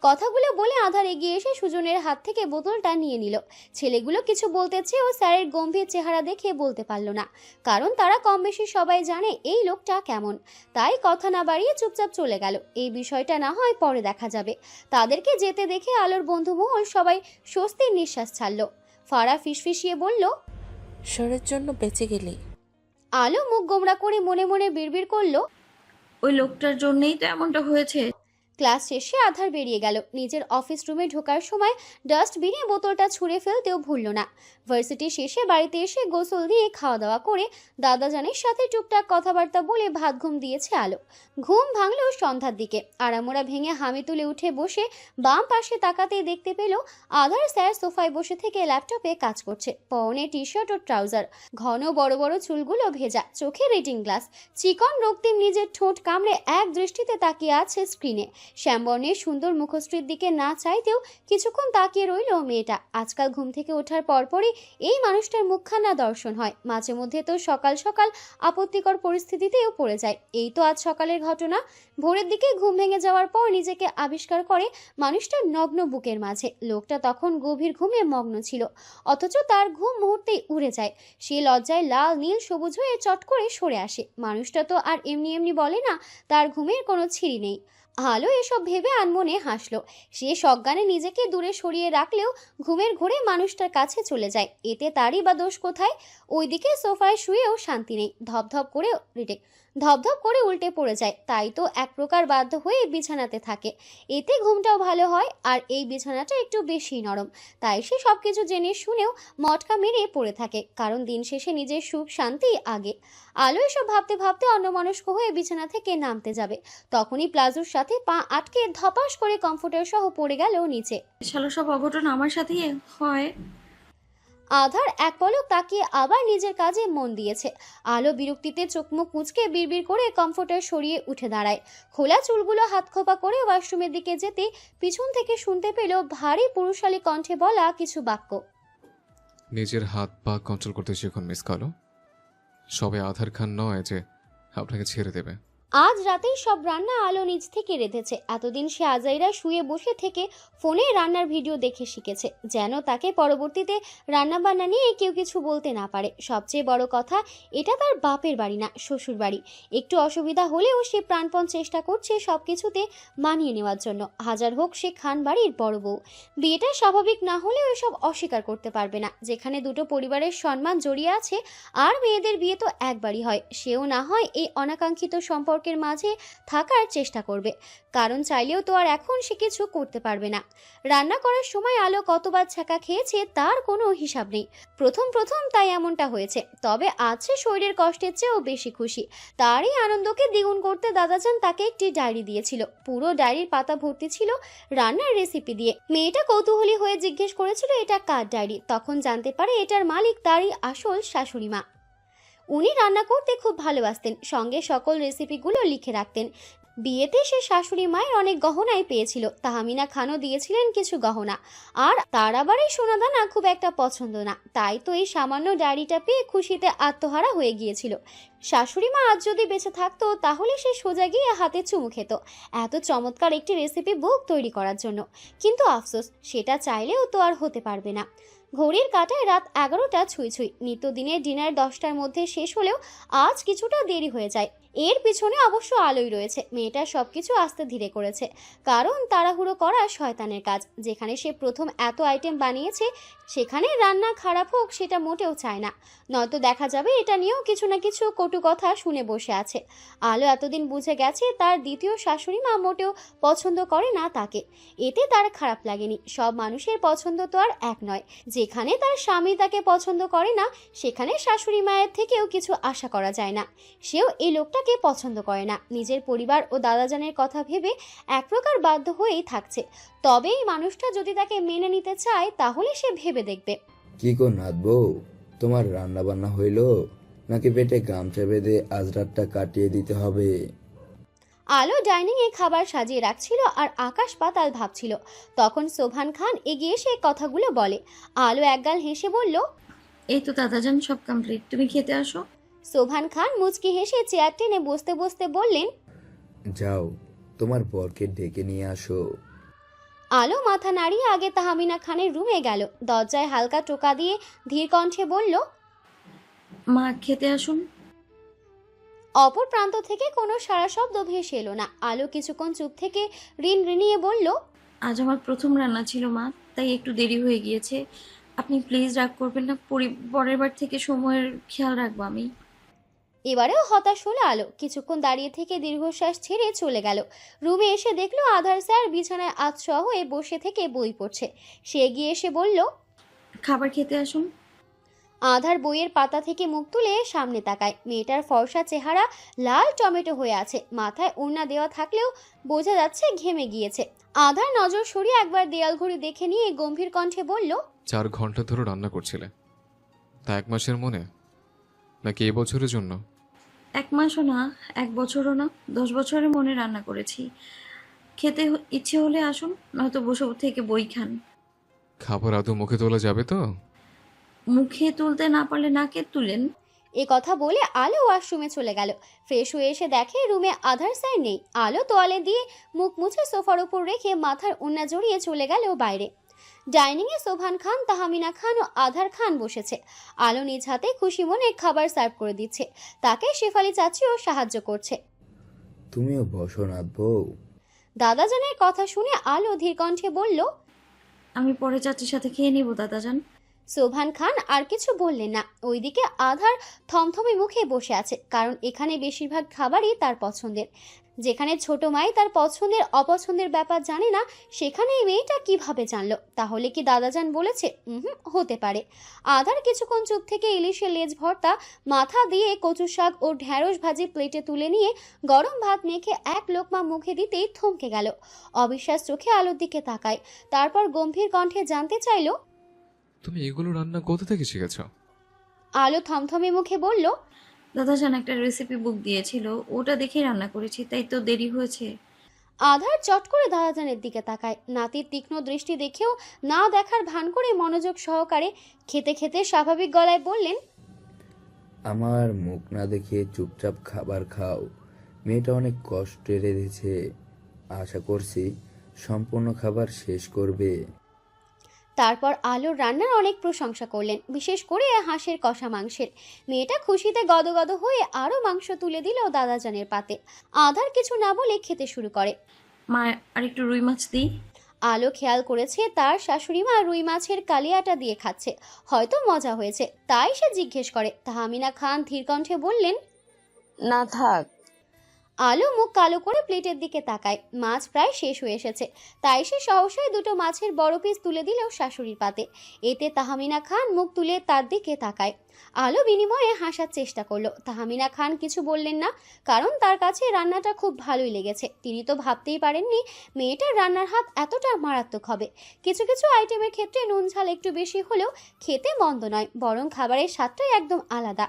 কথাগুলো বলে আধার এগিয়ে এসে সুজনের হাত থেকে বোতলটা নিয়ে নিল। ছেলেগুলো কিছু বলতে চেয়েও স্যারের গম্ভীর চেহারা দেখে বলতে পারল না, কারণ তারা কম বেশি সবাই জানে এই লোকটা কেমন। তাই কথা না বাড়িয়ে চুপচাপ চলে গেল। এই বিষয়টা না হয় পরে দেখা যাবে। তাদেরকে যেতে দেখে আলোর বন্ধু মহল সবাই স্বস্তির নিঃশ্বাস ছাড়ল। ফারাহ ফিসফিসিয়ে বলল, স্বরের জন্য বেঁচে গেলি। আলো মুখ গোমড়া করে মনে মনে বিড়বিড় করল, ওই লোকটার জন্যই তো এমনটা হয়েছে। ক্লাস শেষে আধার বেরিয়ে গেল। নিজের অফিস রুমে ঢোকার সময় ডাস্টবিনে বোতলটা ছুঁড়ে ফেলতেও ভুলল না। ভার্সিটি শেষে বাড়িতে এসে গোসল দিয়ে খাওয়া দাওয়া করে দাদাজানের সাথে টুকটাক কথাবার্তা বলে ভাত ঘুম দিয়েছে আলো। ঘুম ভাঙলো সন্ধ্যার দিকে। আড়ামোড়া ভেঙে হামি তুলে উঠে বসে বাম পাশে তাকাতেই দেখতে পেল আধার স্যার সোফায় বসে থেকে ল্যাপটপে কাজ করছে। পরনে টি শার্ট ও ট্রাউজার, ঘন বড় বড় চুলগুলো ভেজা, চোখে রিডিং গ্লাস, চিকন রক্তিম নিজের ঠোঁট কামড়ে এক দৃষ্টিতে তাকিয়ে আছে স্ক্রিনে। শ্যামবর্ণের সুন্দর মুখশ্রীর দিকে না চাইতেও কিছুক্ষণ তাকিয়ে রইল মেয়েটা। আজকাল ঘুম থেকে ওঠার পরপরই এই মানুষটার মুখখানা দর্শন হয়, মাঝে মধ্যে তো সকাল সকাল আপত্তিকর পরিস্থিতিতেও পড়ে যায়। এই তো আজ সকালের ঘটনা। ভোরের দিকে ঘুম ভেঙে যাওয়ার পর নিজেকে আবিষ্কার করে মানুষটার নগ্ন বুকের মাঝে। লোকটা তখন গভীর ঘুমে মগ্ন ছিল, অথচ তার ঘুম মুহূর্তেই উড়ে যায়। সে লজ্জায় লাল নীল সবুজ হয়ে চট করে সরে আসে। মানুষটা তো আর এমনি এমনি বলে না তার ঘুমের কোনো ছিঁড়ি নেই। আলো এসব ভেবে আনমনে হাসলো। সে সজ্ঞানে নিজেকে দূরে সরিয়ে রাখলেও ঘুমের ঘোরে মানুষটার কাছে চলে যায়। এতে তারই বা দোষ কোথায়? ওইদিকে সোফায় শুয়েও শান্তি নেই, ধপধপ করে উল্টে পড়ে যায়। তাই তো এক প্রকার বাধ্য হয়ে বিছানাতে থাকে, এতে ঘুমটাও ভালো হয়। আর এই বিছানাটা একটু বেশি নরম, তাই সে সবকিছু জেনে শুনেও মটকা মেরে পড়ে থাকে, কারণ দিন শেষে নিজের সুখ শান্তি আগে। আলো এসব ভাবতে ভাবতে অন্যমনস্ক হয়ে বিছানা থেকে নামতে যাবে, তখনই প্লাজোর সাথে পা আটকে ধপাস করে কমফোর্টার সহ পড়ে গেল নিচে। শালা সব অঘটন আমার সাথেই হয়। আধার এক পলক তাকিয়ে আবার নিজের কাজে মন দিয়েছে। আলো বিরক্তিতে চোখ মুখ মুচকে বিড়বিড় করে কমফোর্টার সরিয়ে উঠে দাঁড়ায়। খোলা চুলগুলো হাত খোপা করে ওয়াশরুমের দিকে যেতে পিছন থেকে শুনতে পেল ভারী পুরুষালী কণ্ঠে বলা কিছু বাক্য। নিজের হাত পা কন্ট্রোল করতে শিখুন মিস কালো। সবে আধার খান নয় যে আপনাকে ছেড়ে দেবে। আজ রাতেই সব রান্না আলো নিজ থেকে রেঁধেছে। এতদিন সে আজাইরা শুয়ে বসে থেকে ফোনে রান্নার ভিডিও দেখে শিখেছে, যেন তাকে পরবর্তীতে রান্নাবান্না নিয়ে কেউ কিছু বলতে না পারে। সবচেয়ে বড় কথা, এটা তার বাপের বাড়ি না, শ্বশুর বাড়ি। একটু অসুবিধা হলেও সে প্রাণপণ চেষ্টা করছে সব কিছুতে মানিয়ে নেওয়ার জন্য, হাজার হোক সে খান বাড়ির বড় বউ। বিয়েটা স্বাভাবিক না হলেও এসব অস্বীকার করতে পারবে না। যেখানে দুটো পরিবারের সম্মান জড়িয়ে আছে, আর মেয়েদের বিয়ে তো একবারই হয়, সেও না হয় এই অনাকাঙ্ক্ষিত সম্পর্কের মাঝে থাকার চেষ্টা করবে, কারণ চাইলেও তো আর এখন সে কিছু করতে পারবে না। রান্না করার সময় আলো কতবার ছ্যাঁকা খেয়েছে তার কোনো হিসাব নেই। প্রথম তাই এমনটা হয়েছে, তবে আজ সে শরীরের কষ্টের চেয়েও বেশি খুশি। তারই আনন্দকে দ্বিগুণ করতে দাদাজান তাকে একটি ডায়েরি দিয়েছিল। পুরো ডায়েরির পাতা ভর্তি ছিল রান্নার রেসিপি দিয়ে। মেয়েটা কৌতূহলী হয়ে জিজ্ঞেস করেছিল এটা কার ডায়েরি। তখন জানতে পারে এটার মালিক তারই আসল শাশুড়ি মা। উনি রান্না করতে খুব ভালোবাসতেন, সঙ্গে সকল রেসিপিগুলো লিখে রাখতেন। বিয়েতে সে শাশুড়ি মায়ের অনেক গহনাই পেয়েছিল, তাহমিনা খানও দিয়েছিলেন কিছু গহনা, আর তার আবার এই সোনাদানা খুব একটা পছন্দ না। তাই তো এই সামান্য ডায়েরিটা পেয়ে খুশিতে আত্মহারা হয়ে গিয়েছিল। শাশুড়ি মা আজ যদি বেঁচে থাকতো তাহলে সে সোজা গিয়ে হাতে চুমু খেত এত চমৎকার একটি রেসিপি বুক তৈরি করার জন্য। কিন্তু আফসোস, সেটা চাইলেও তো আর হতে পারবে না। ঘড়ির কাঁটায় রাত 11টা ছুঁই। নিত্যদিনের ডিনার 10টার মধ্যে শেষ হলেও আজ কিছুটা দেরি হয়ে যায়। এর পিছনে অবশ্য আলোই রয়েছে। মেয়েটা সবকিছু আস্তে ধীরে করেছে, কারণ তাড়াহুড়ো করা শয়তানের কাজ। যেখানে সে প্রথম এত আইটেম বানিয়েছে সেখানে রান্না খারাপ হোক সেটা মোটেও চায় না, নয়তো দেখা যাবে এটা নিয়েও কিছু না কিছু কটু কথা শুনে বসে আছে। আলো এতদিন বুঝে গেছে তার দ্বিতীয় শাশুড়ি মা মোটেও পছন্দ করে না তাকে। এতে তার খারাপ লাগেনি। সব মানুষের পছন্দ তো আর এক নয়। যেখানে তার স্বামী তাকে পছন্দ করে না সেখানে শাশুড়ি মায়ের থেকেও কিছু আশা করা যায় না। সেও এই লোকটাকে পছন্দ করে না। নিজের পরিবার ও দাদাজানের কথা ভেবে এক প্রকার বাধ্য হয়েই থাকছে। তবে এই মানুষটা যদি তাকে মেনে নিতে চায় তাহলে সে ভেবে দেখবে। কি গো নাথ বউ, তোমার রান্না বান্না হইল নাকি পেটে গামছা বেঁধে আজ রাতটা কাটিয়ে দিতে হবে? আলো ডাইনিংয়ে খাবার সাজিয়ে রাখছিল আর আকাশ পাতাল ভাবছিল। তখন সোভান খান এগিয়ে এসে কথাগুলো বলে। আলো একগাল হেসে বলল, এই তো দাদাজান, সব কমপ্লিট, তুমি খেতে আসো। সোভান খান মুচকি হেসে চেয়ার টেনে বসতে বসতে বললেন, যাও তোমার বরকে ডেকে নিয়ে আসো। আলো মাথা নাড়িয়ে আগে তাহমিনা খানের রুমে গেল। দরজায় হালকা টোকা দিয়ে ধীর কণ্ঠে বলল, মা খেতে আসুন। অপর প্রান্ত থেকে কোনো সারা শব্দ ভেসে এলো না। আলো কিছুক্ষণ চুপ থেকে রিনিয়ে বলল, আজ আমার প্রথম রান্না ছিল মা, তাই একটু দেরি হয়ে গিয়েছে। আপনি প্লিজ রাগ করবেন না, পরের বার থেকে সময়ের খেয়াল রাখবো আমি। এবারেও হতাশ হলো আলো। কিছুক্ষণ দাঁড়িয়ে থেকে দীর্ঘশ্বাস ছেড়ে চলে গেল। রুমে এসে দেখলো আধার স্যার বিছানায় আধশোয়া হয়ে বসে থেকে বই পড়ছে। সে এগিয়ে এসে বলল, খাবার খেতে আসুন। আধার বইয়ের পাতা থেকে মুখ তুলে সামনে তাকায়। মেয়েটার ফর্সা চেহারা লাল টমেটো হয়ে আছে, মাথায় ওড়না দেওয়া থাকলেও বোঝা যাচ্ছে ঘেমে গিয়েছে। আধার নজর সরিয়ে একবার দেয়াল ঘড়ি দেখে নিয়ে গম্ভীর কণ্ঠে বলল, 4 ঘন্টা ধরে রান্না করছিলে, তা 1 মাসের মনে নাকি এ বছরের জন্য? 1 মাসও না, 1 বছরও না, 10 বছরের মনে রান্না করেছি। খেতে ইচ্ছে হলে আসুন, নয়তো বসে থেকে বই খান। খাবার আদৌ মুখে তোলা যাবে তো? মুখে তুলতে না পারলে নাকে তুলেন। এ কথা বলে আলো ওয়াশরুমে চলে গেল। ফ্রেশ হয়ে এসে দেখে রুমে আধার স্যার নেই। আলো তোয়ালে দিয়ে মুখ মুছে সোফার উপর রেখে মাথার ওড়না জড়িয়ে চলে গেল বাইরে। ডাইনিংয়ে সোভান খান, তাহমিনা খান ও আধার খান বসেছে। আলো নিজ হাতে খুশি মনে খাবার সার্ভ করে দিচ্ছে। তাকে শেফালি চাচিও সাহায্য করছে। তুমিও বসো নাথ বউ। দাদাজানের কথা শুনে আলো ধীর কণ্ঠে বলল, আমি পরে চাচির সাথে খেয়ে নিব দাদাজান। সোভান খান আর কিছু বললেন না। ওইদিকে আধার থমথমে মুখে বসে আছে, কারণ এখানে বেশিরভাগ খাবারই তার পছন্দের। যেখানে ছোট মাই তার পছন্দের অপছন্দের ব্যাপার জানে না, সেখানে এই মেয়েটা কিভাবে জানলো? তাহলে কি দাদাজান বলেছে? হতে পারে। আধার কিছুক্ষণ চুপ থেকে ইলিশের লেজ ভর্তা, মাথা দিয়ে কচু শাক ও ঢ্যাঁড়স ভাজি প্লেটে তুলে নিয়ে গরম ভাত মেখে এক লোকমা মুখে দিতেই থমকে গেল। অবিশ্বাস চোখে আলোর দিকে তাকায়, তারপর গম্ভীর কণ্ঠে জানতে চাইল, তুমি এগুলো রান্না কোথা থেকে শিখেছ? আলো থমথমে মুখে বলল, দাদাজান একটা রেসিপি বুক দিয়েছিল, ওটা দেখেই রান্না করেছি, তাই তো দেরি হয়েছে। আধার চট করে দাদাজানের দিকে তাকায়। নাতির তীক্ষ্ণ দৃষ্টি দেখেও না দেখার ভান করে মনোযোগ সহকারে খেতে খেতে স্বাভাবিক গলায় বললেন, আমার মুখ না দেখে চুপচাপ খাবার খাও। মেয়েটা অনেক কষ্টে রেঁধেছে, আশা করছি সম্পূর্ণ খাবার শেষ করবে। তারপর আলোর রান্নার অনেক প্রশংসা করলেন, বিশেষ করে হাঁসের কষা মাংসের। মেয়েটা খুশিতে গদগদ হয়ে আরও মাংস তুলে দিল দাদাজানের পাতে। আধার কিছু না বলে খেতে শুরু করে। মা, আর একটু রুই মাছ দিই। আলো খেয়াল করেছে তার শাশুড়ি মা রুই মাছের কালিয়াটা দিয়ে খাচ্ছে, হয়তো মজা হয়েছে, তাই সে জিজ্ঞেস করে। তাহমিনা খান ধীর কণ্ঠে বললেন, না থাক। আলো মুখ কালো করে প্লেটের দিকে তাকায়। মাছ প্রায় শেষ হয়ে এসেছে, তাই সে সহসায় দুটো মাছের বড় পিস তুলে দিল শাশুড়ির পাতে। এতে তাহমিনা খান মুখ তুলে তার দিকে তাকায়। আলো বিনিময়ে হাসার চেষ্টা করলো। তাহমিনা খান কিছু বললেন না, কারণ তার কাছে রান্নাটা খুব ভালোই লেগেছে। তিনি তো ভাবতেই পারেননি মেয়েটার রান্নার হাত এতটা মারাত্মক হবে। কিছু কিছু আইটেমের ক্ষেত্রে নুন ঝাল একটু বেশি হলেও খেতে মন্দ নয়, বরং খাবারের স্বাদটাই একদম আলাদা।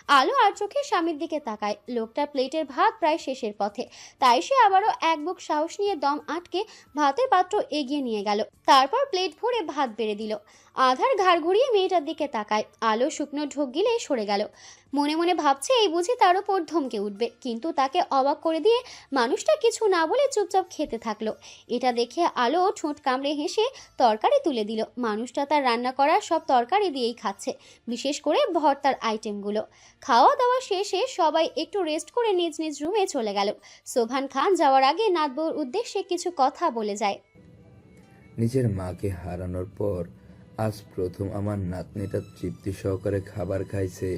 আলো আর চোখে স্বামীর দিকে তাকায়। লোকটা প্লেটের ভাত প্রায় শেষের পথে, তাই সে আবারও এক বুক সাহস নিয়ে দম আটকে ভাতের পাত্র এগিয়ে নিয়ে গেল। তারপর প্লেট ভরে ভাত বেড়ে দিল। আধার ঘাড় ঘুরিয়ে মেয়েটার দিকে তাকায়। আলো শুকনো ঢোক গিলে সরে গেল। মনে মনে ভাবছে এই বুঝি তার উপর ধমকে উঠবে, কিন্তু তাকে অবাক করে দিয়ে মানুষটা কিছু না বলে চুপচাপ খেতে থাকলো। এটা দেখে আলো ঠোঁট কামড়ে হেসে তরকারি তুলে দিল। মানুষটা তার রান্না করা সব তরকারি দিয়েই খাচ্ছে, বিশেষ করে ভর্তার আইটেমগুলো। খাওয়া দাওয়া শেষে সবাই একটু রেস্ট করে নিজ নিজ রুমে চলে গেল। সোভান খান যাওয়ার আগে নাতবউর উদ্দেশ্যে কিছু কথা বলে যায়। নিজের মাকে হারানোর পর আজ প্রথম আমার নাতনিটা তৃপ্তি সহকারে খাবার খাইছে।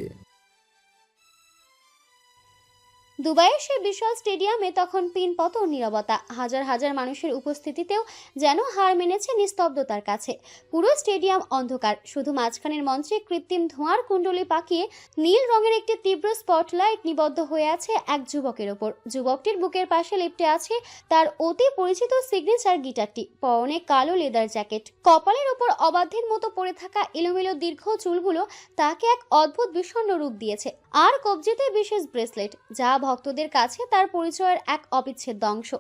দুবাইয়ের সে বিশাল স্টেডিয়ামে তখন পিনপতন নীরবতা। হাজার হাজার মানুষের উপস্থিতিতেও যেন হার মেনেছে নিস্তব্ধতার কাছে। পুরো স্টেডিয়াম অন্ধকার, শুধু মাঝখানের মঞ্চে কৃত্রিম ধোঁয়ার কুণ্ডলী পাকিয়ে নীল রঙের একটি তীব্র স্পটলাইট নিবদ্ধ হয়ে আছে এক যুবকের ওপর। যুবকটির বুকের পাশে লেপ্টে আছে তার অতি পরিচিত সিগনেচার গিটারটি। পরনে কালো লেদার জ্যাকেট, কপালের ওপর অবাধ্যের মতো পড়ে থাকা এলোমেলো দীর্ঘ চুলগুলো তাকে এক অদ্ভুত বিষণ্ণ রূপ দিয়েছে। আর কবজিতে বিশেষ ব্রেসলেট, যা ভক্তদের কাছে তার পরিচয়ের এক অবিচ্ছেদ্য অংশ।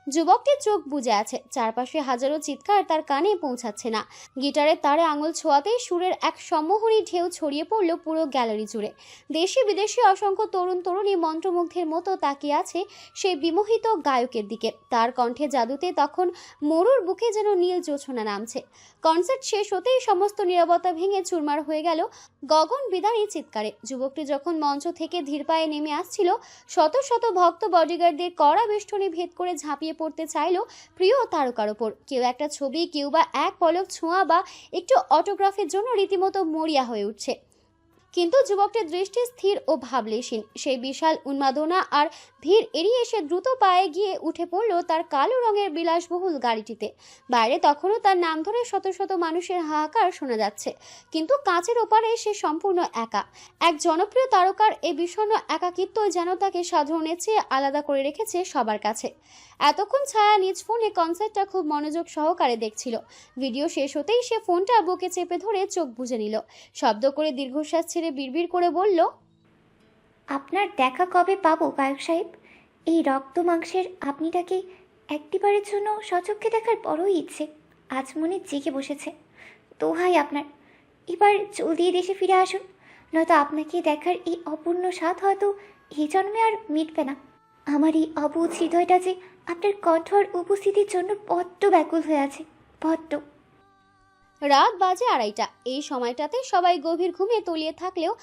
যুবকটির চোখ বুজে আছে, চারপাশে হাজারো চিৎকার তার কানে পৌঁছাচ্ছে না। গিটারের তারে আঙুল ছোঁয়াতেই সুরের এক সম্মোহনী ঢেউ ছড়িয়ে পড়ল পুরো গ্যালারি জুড়ে। দেশি বিদেশি অসংখ্য তরুণ তরুণী মন্ত্রমুগ্ধের মতো তাকিয়ে আছে সেই বিমোহিত গায়কের দিকে। তার কণ্ঠে জাদুতে তখন মরুর বুকে যেন নীল জোছনা নামছে। কনসার্ট শেষ হতেই সমস্ত নীরবতা ভেঙে চুরমার হয়ে গেল গগন বিদারী চিৎকারে। যুবকটি যখন মঞ্চ থেকে ধীর পায়ে নেমে আসছিল, শত শত ভক্ত বডিগার্ডদের কড়া বেষ্টনী ভেদ করে ঝাঁপিয়ে পড়তে চাইল প্রিয় তারকার ওপর। কেউ একটা ছবি, কেউ বা এক পলক ছোঁয়া বা একটু অটোগ্রাফের জন্য রীতিমতো মরিয়া হয়ে উঠছে। কিন্তু যুবকটির দৃষ্টি স্থির ও ভাবলেশীন। সেই বিশাল উন্মাদনা আর ভিড় এড়িয়ে সে দ্রুত পায়ে গিয়ে উঠে পড়ল তার কালো রঙের বিলাসবহুল গাড়িটিতে। বাইরে তখনও তার নাম ধরে শত শত মানুষের হাহাকার শোনা যাচ্ছে, কিন্তু কাঁচের ওপারে সে সম্পূর্ণ একা। এক জনপ্রিয় তারকার এই বিষণ্ণ একাকিত্ব যেন তাকে সাধারণের চেয়ে আলাদা করে রেখেছে সবার কাছে। এতক্ষণ ছায়া নিজ ফোনে কনসার্টটা খুব মনোযোগ সহকারে দেখছিল। ভিডিও শেষ হতেই সে ফোনটা বুকে চেপে ধরে চোখ বুজে নিল। শব্দ করে দীর্ঘশ্বাস ছেড়ে বিড়বিড় করে বলল, আপনার দেখা কবে পাবো গায়ক সাহেব? এই রক্ত মাংসের আপনিটাকে একটিবারের জন্য সচক্ষে দেখার বড়ই ইচ্ছে আজ মনে জেগে বসেছে। দোহাই আপনার, এবার জলদি এই দেশে ফিরে আসুন, নয়তো আপনাকে দেখার এই অপূর্ণ স্বাদ হয়তো এই জন্মে আর মিটবে না। আমার এই অবুঝ হৃদয়টা যে আপনার কঠোর উপস্থিতির জন্য বড্ড ব্যাকুল হয়ে আছে, বড্ড। রাত বাজে 2:30। এই সময়টাতে সবাই গভীর ঘুমে তলিয়ে থাকলেও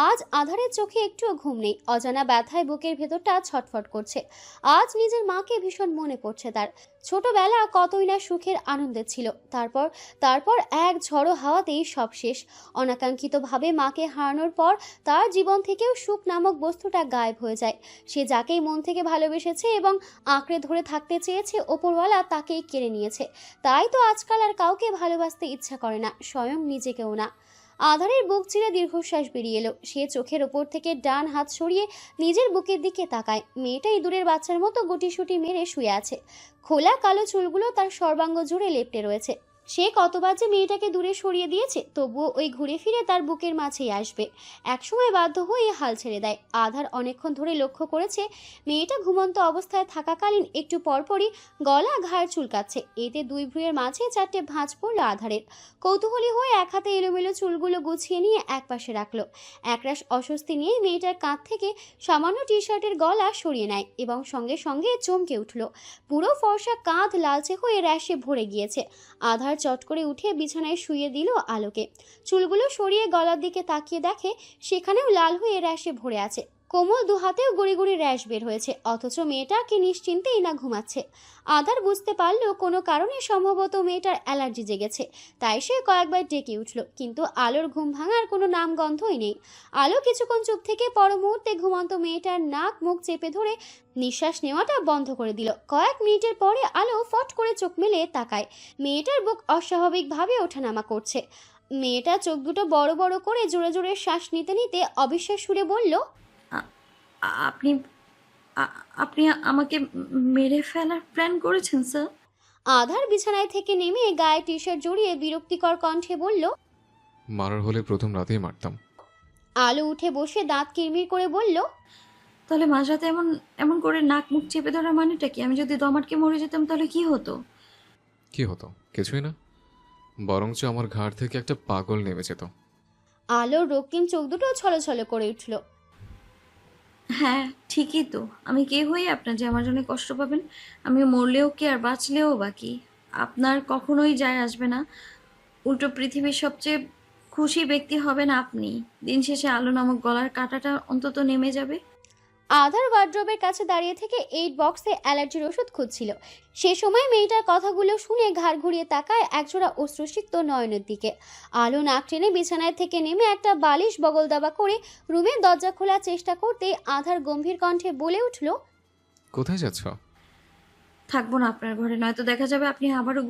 আজ আধারের চোখে একটুও ঘুম নেই। অজানা ব্যথায় বুকের ভেতরটা ছটফট করছে। আজ নিজের মাকে ভীষণ মনে পড়ছে তার। ছোটবেলা কতই না সুখের আনন্দে ছিল, তারপর তারপর এক ঝড়ো হাওয়াতেই সব শেষ। অনাকাঙ্ক্ষিতভাবে মাকে হারানোর পর তার জীবন থেকেও সুখ নামক বস্তুটা গায়েব হয়ে যায়। সে যাকেই মন থেকে ভালোবেসেছে এবং আঁকড়ে ধরে থাকতে চেয়েছে, ওপরওয়ালা তাকেই কেড়ে নিয়েছে। তাই তো আজকাল আর কাউকে ভালোবাসতে ইচ্ছা করে না, স্বয়ং নিজেকেও না। আধারের বুক চিরে দীর্ঘশ্বাস বেরিয়ে এলো। সে চোখের ওপর থেকে ডান হাত সরিয়ে নিজের বুকের দিকে তাকায়। মেয়েটা ইঁদুরের বাচ্চার মতো গুটিসুটি মেরে শুয়ে আছে। খোলা কালো চুলগুলো তার সর্বাঙ্গ জুড়ে লেপ্টে রয়েছে। সে কতবার যে মেয়েটাকে দূরে সরিয়ে দিয়েছে, তবুও ওই ঘুরে ফিরে তার বুকের মাঝেই আসবে। একসময় বাধ্য হয়ে হাল ছেড়ে দেয়। আধার অনেকক্ষণ ধরে লক্ষ্য করেছে মেয়েটা ঘুমন্ত অবস্থায় থাকাকালীন একটু পরপরই গলা ঘাড় চুলকাচ্ছে। এতে দুই ভ্রুয়ের মাঝে 4টে ভাঁজ পড়ল আধারের। কৌতূহলী হয়ে এক হাতে এলোমেলো চুলগুলো গুছিয়ে নিয়ে একপাশে রাখলো। একরাশ অস্বস্তি নিয়ে মেয়েটার কাঁধ থেকে সামান্য টি শার্টের গলা সরিয়ে নেয় এবং সঙ্গে সঙ্গে চমকে উঠল। পুরো ফর্সা কাঁধ লালচে হয়ে র্যাশে ভরে গিয়েছে। আধার চট করে উঠে বিছানায় শুইয়ে দিল আলোকে। চুলগুলো সরিয়ে গলার দিকে তাকিয়ে দেখে সেখানেও লাল হয়ে র্যাশে ভরে আছে। কোমল দু হাতেও গুড়ি গুড়ি র্যাশ বের হয়েছে, অথচ মেয়েটা কি নিশ্চিন্তেই না ঘুমাচ্ছে। আধার বুঝতে পারলো কোনো কারণে সম্ভবত মেয়েটার অ্যালার্জি জেগেছে। তাই সে কয়েকবার ডেকে উঠল, কিন্তু আলোর ঘুম ভাঙার কোনো নামগন্ধই নেই। আলো কিছুক্ষণ চুপ থেকে পর মুহূর্তে ঘুমন্ত মেয়েটার নাক মুখ চেপে ধরে নিঃশ্বাস নেওয়াটা বন্ধ করে দিল। কয়েক মিনিটের পরে আলো ফট করে চোখ মেলে তাকায়। মেয়েটার বুক অস্বাভাবিকভাবে ওঠানামা করছে। মেয়েটা চোখ দুটো বড় বড় করে জোরে জোরে শ্বাস নিতে নিতে অবিশ্বাস সুরে বলল, আপনি আপনি আমাকে মেরে ফেলার প্ল্যান করেছেন স্যার? আধার বিছানায় থেকে নেমে গায়ে টি শার্ট জড়িয়ে বিরক্তিকর কণ্ঠে বলল, মারার হলে প্রথম রাতেই মারতাম। আলো উঠে বসে দাঁত কিরমির করে বলল, তাহলে মাঝরাতে এমন এমন করে নাক মুখ চেপে ধরা মানেটা কি? আমি যদি দম আটকে মরে যেতাম তাহলে কি হতো? কি হতো? কিছুই না, বরঞ্চ আমার ঘাড় থেকে একটা পাগল নেমে যেত। আলোর রক্তিম চোখ দুটো ছলছল করে উঠল। হ্যাঁ ঠিকই তো, আমি কে হই আপনার যে আমার জন্য কষ্ট পাবেন? আমি মরলেও কি আর বাঁচলেও বাকি আপনার কখনোই যায় আসবে না। উল্টো পৃথিবীর সবচেয়ে খুশি ব্যক্তি হবেন আপনি। দিন শেষে আলো নামক গলার কাঁটাটা অন্তত নেমে যাবে। আধার ওয়ার্ড্রোবের কাছে দাঁড়িয়ে থেকে 8 বক্সে অ্যালার্জির ওষুধ খুঁজছিল। সে সময় মেয়েটার কথাগুলো শুনে ঘাড় ঘুরিয়ে তাকায় একজোড়া অশ্রুসিক্ত নয়নের দিকে। আলো নাক টেনে বিছানায় থেকে নেমে একটা বালিশ বগল দাবা করে রুমের দরজা খোলার চেষ্টা করতে আধার গম্ভীর কণ্ঠে বলে উঠল, কোথায় যাচ্ছ? থাকবো না আপনার ঘরে, নয়তো দেখা যাবে আপনি আবারও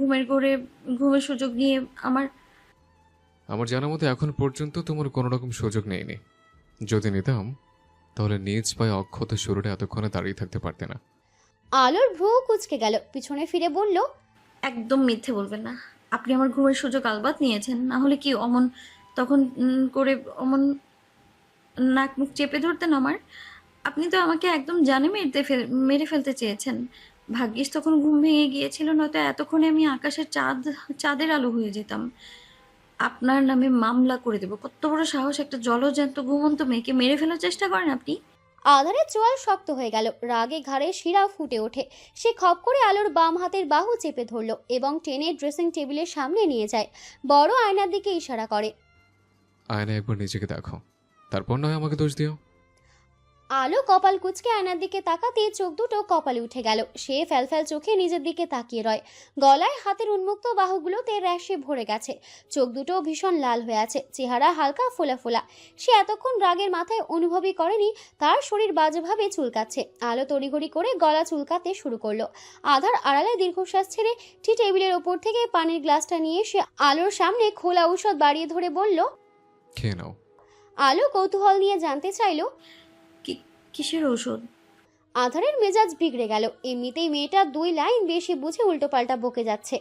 ঘুমের সুযোগ নিয়ে আমার জানা মতে এখন পর্যন্ত তোমার কোনো রকম সুযোগ নেইনি। যদি নিতাম তাহলে নিজ পায়ে অক্ষত শুরুটা এতক্ষণে দাঁড়িয়ে থাকতে পারতে না। আলোর ভ্রু কুঁচকে গেল, পিছনে ফিরে বলল, একদম মিথ্যে বলবেন না। আপনি আমার ঘুমের সুযোগ আলবাত নিয়েছেন, না হলে কি অমন তখন করে অমন নাক মুখ চেপে ধরতেন আমার? আপনি তো আমাকে একদম জানে মেরে ফেলতে চেয়েছেন। ভাগ্যিস তখন ঘুম ভেঙে গিয়েছিল, নয়তো এতক্ষণে আমি আকাশের চাঁদের আলো হয়ে যেতাম। আপনার নামে মামলা করে দেব। কত বড় সাহস, একটা জলজ্যান্ত ঘুমন্ত মেয়েকে মেরে ফেলার চেষ্টা করেন আপনি? আধারের চোয়াল শক্ত হয়ে গেল, রাগে ঘাড়ে শিরা ফুটে ওঠে। সে খপ করে আলোর বাম হাতের বাহু চেপে ধরল এবং টেনে ড্রেসিং টেবিলের সামনে নিয়ে যায়। বড় আয়নার দিকে ইশারা করে, আয়নায় একবার নিজেকে দেখো, তারপর নয় আমাকে দোষ দিও। আলো কপাল কুঁচকে আয়নার দিকে তাকাতে চোখ দুটো কপালে উঠে গেল। সে ফ্যালফ্যাল চোখে নিজের দিকে তাকিয়ে রয়। গলায় হাতের উন্মুক্ত বাহুগুলোতে র্যাশে ভরে গেছে। চোখ দুটো ভীষণ লাল হয়ে আছে, চেহারা হালকা ফোলা ফোলা। সে এতক্ষণ রাগের মাথায় অনুভবই করেনি তার শরীর বাজেভাবে চুলকাচ্ছে। আলো তড়িঘড়ি করে গলা চুলকাতে শুরু করলো। আধার আড়ালে দীর্ঘশ্বাস ছেড়ে টি টেবিলের ওপর থেকে পানির গ্লাসটা নিয়ে সে আলোর সামনে খোলা ঔষধ বাড়িয়ে ধরে বলল, খেয়ে নাও। আলো কৌতূহল নিয়ে জানতে চাইল, কিসের ঔষধ? আধারের মেজাজ বিগড়ে গেল। এমনিতেই মেয়েটা 2 লাইন বেশি বুঝে উল্টোপাল্টা বকে যাচ্ছে।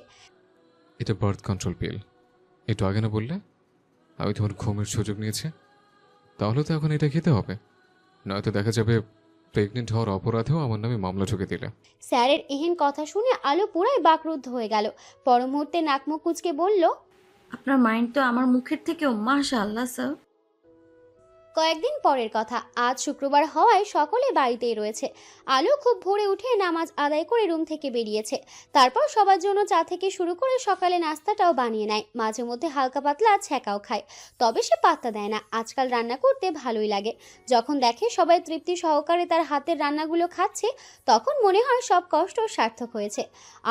এটা বার্থ কন্ট্রোল পিল। একটু আগে না বললে আমি তোমার ঘুমের সুযোগ নিয়েছি? তাহলে তো এখন এটা খেতে হবে, নয়তো দেখা যাবে প্রেগনেন্ট হওয়ার অপরাধেও আমার নামে মামলা ঠুকে দিলে। স্যারের এহেন কথা শুনে আলো পুরাই বাকরুদ্ধ হয়ে গেল। পর মুহূর্তে নাক মুখ কুঁচকে বলল, আপনার মাইন্ড তো আমার মুখের থেকেও মাশাআল্লাহ স্যার। কয়েকদিন পরের কথা, আজ শুক্রবার হওয়ায় সকলে বাড়িতেই রয়েছে। আলো খুব ভোরে উঠে নামাজ আদায় করে রুম থেকে বেরিয়েছে। তারপর সবার জন্য চা থেকে শুরু করে সকালে নাস্তাটাও বানিয়ে নেয়। মাঝে মধ্যে হালকা পাতলা ছ্যাঁকাও খায়, তবে সে পাত্তা দেয় না। আজকাল রান্না করতে ভালোই লাগে। যখন দেখে সবাই তৃপ্তি সহকারে তার হাতের রান্নাগুলো খাচ্ছে, তখন মনে হয় সব কষ্ট সার্থক হয়েছে।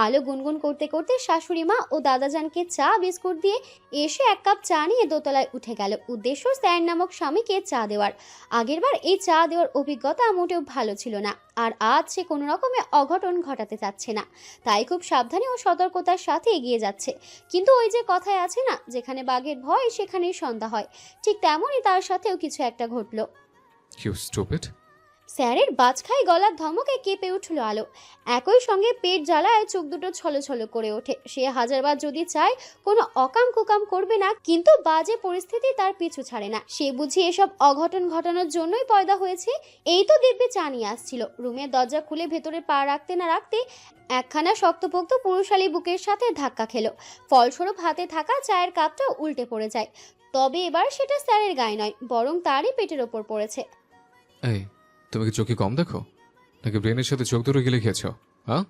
আলো গুনগুন করতে করতে শাশুড়ি মা ও দাদাজানকে চা বিস্কুট দিয়ে এসে এক কাপ চা নিয়ে দোতলায় উঠে গেল। উদ্দেশ্য স্যার নামক স্বামীকে চা দেওয়ার। আগেরবার এই চা দেওয়ার অভিজ্ঞতা মোটেও ভালো ছিল না, আর আজ সে কোনো রকমে অঘটন ঘটাতে চাচ্ছে না, তাই খুব সাবধানে ও সতর্কতার সাথে এগিয়ে যাচ্ছে। কিন্তু ওই যে কথায় আছে না, যেখানে বাঘের ভয় সেখানেই সন্ধ্যা হয়, ঠিক তেমনই তার সাথেও কিছু একটা ঘটলো। You stupid. স্যারের বাজখাই গলার ধমকে কেঁপে উঠল আলো। একই সঙ্গে পেট জ্বালায় চোখ দুটো ছলছল করে ওঠে। সে হাজারবার যদি চায় কোনো অকাম কুকাম করবে না, কিন্তু বাজে পরিস্থিতি তার পিছু ছাড়ে না। সে বুঝি এসব অঘটন ঘটানোর জন্যই পয়দা হয়েছে। এই তো দিব্যি চা নিয়ে আসছিল, রুমের দরজা খুলে ভেতরে পা রাখতে না রাখতে একখানা শক্তপোক্ত পুরুষালী বুকের সাথে ধাক্কা খেলো। ফলস্বরূপ হাতে থাকা চায়ের কাপটা উল্টে পড়ে যায়। তবে এবার সেটা স্যারের গায়ে নয়, বরং তারই পেটের ওপর পড়েছে। এই, তুমি কি চোখে কম দেখো, নাকি ব্রেনের সাথে চোখ ধরে গেলে খেয়েছো? হ্যাঁ?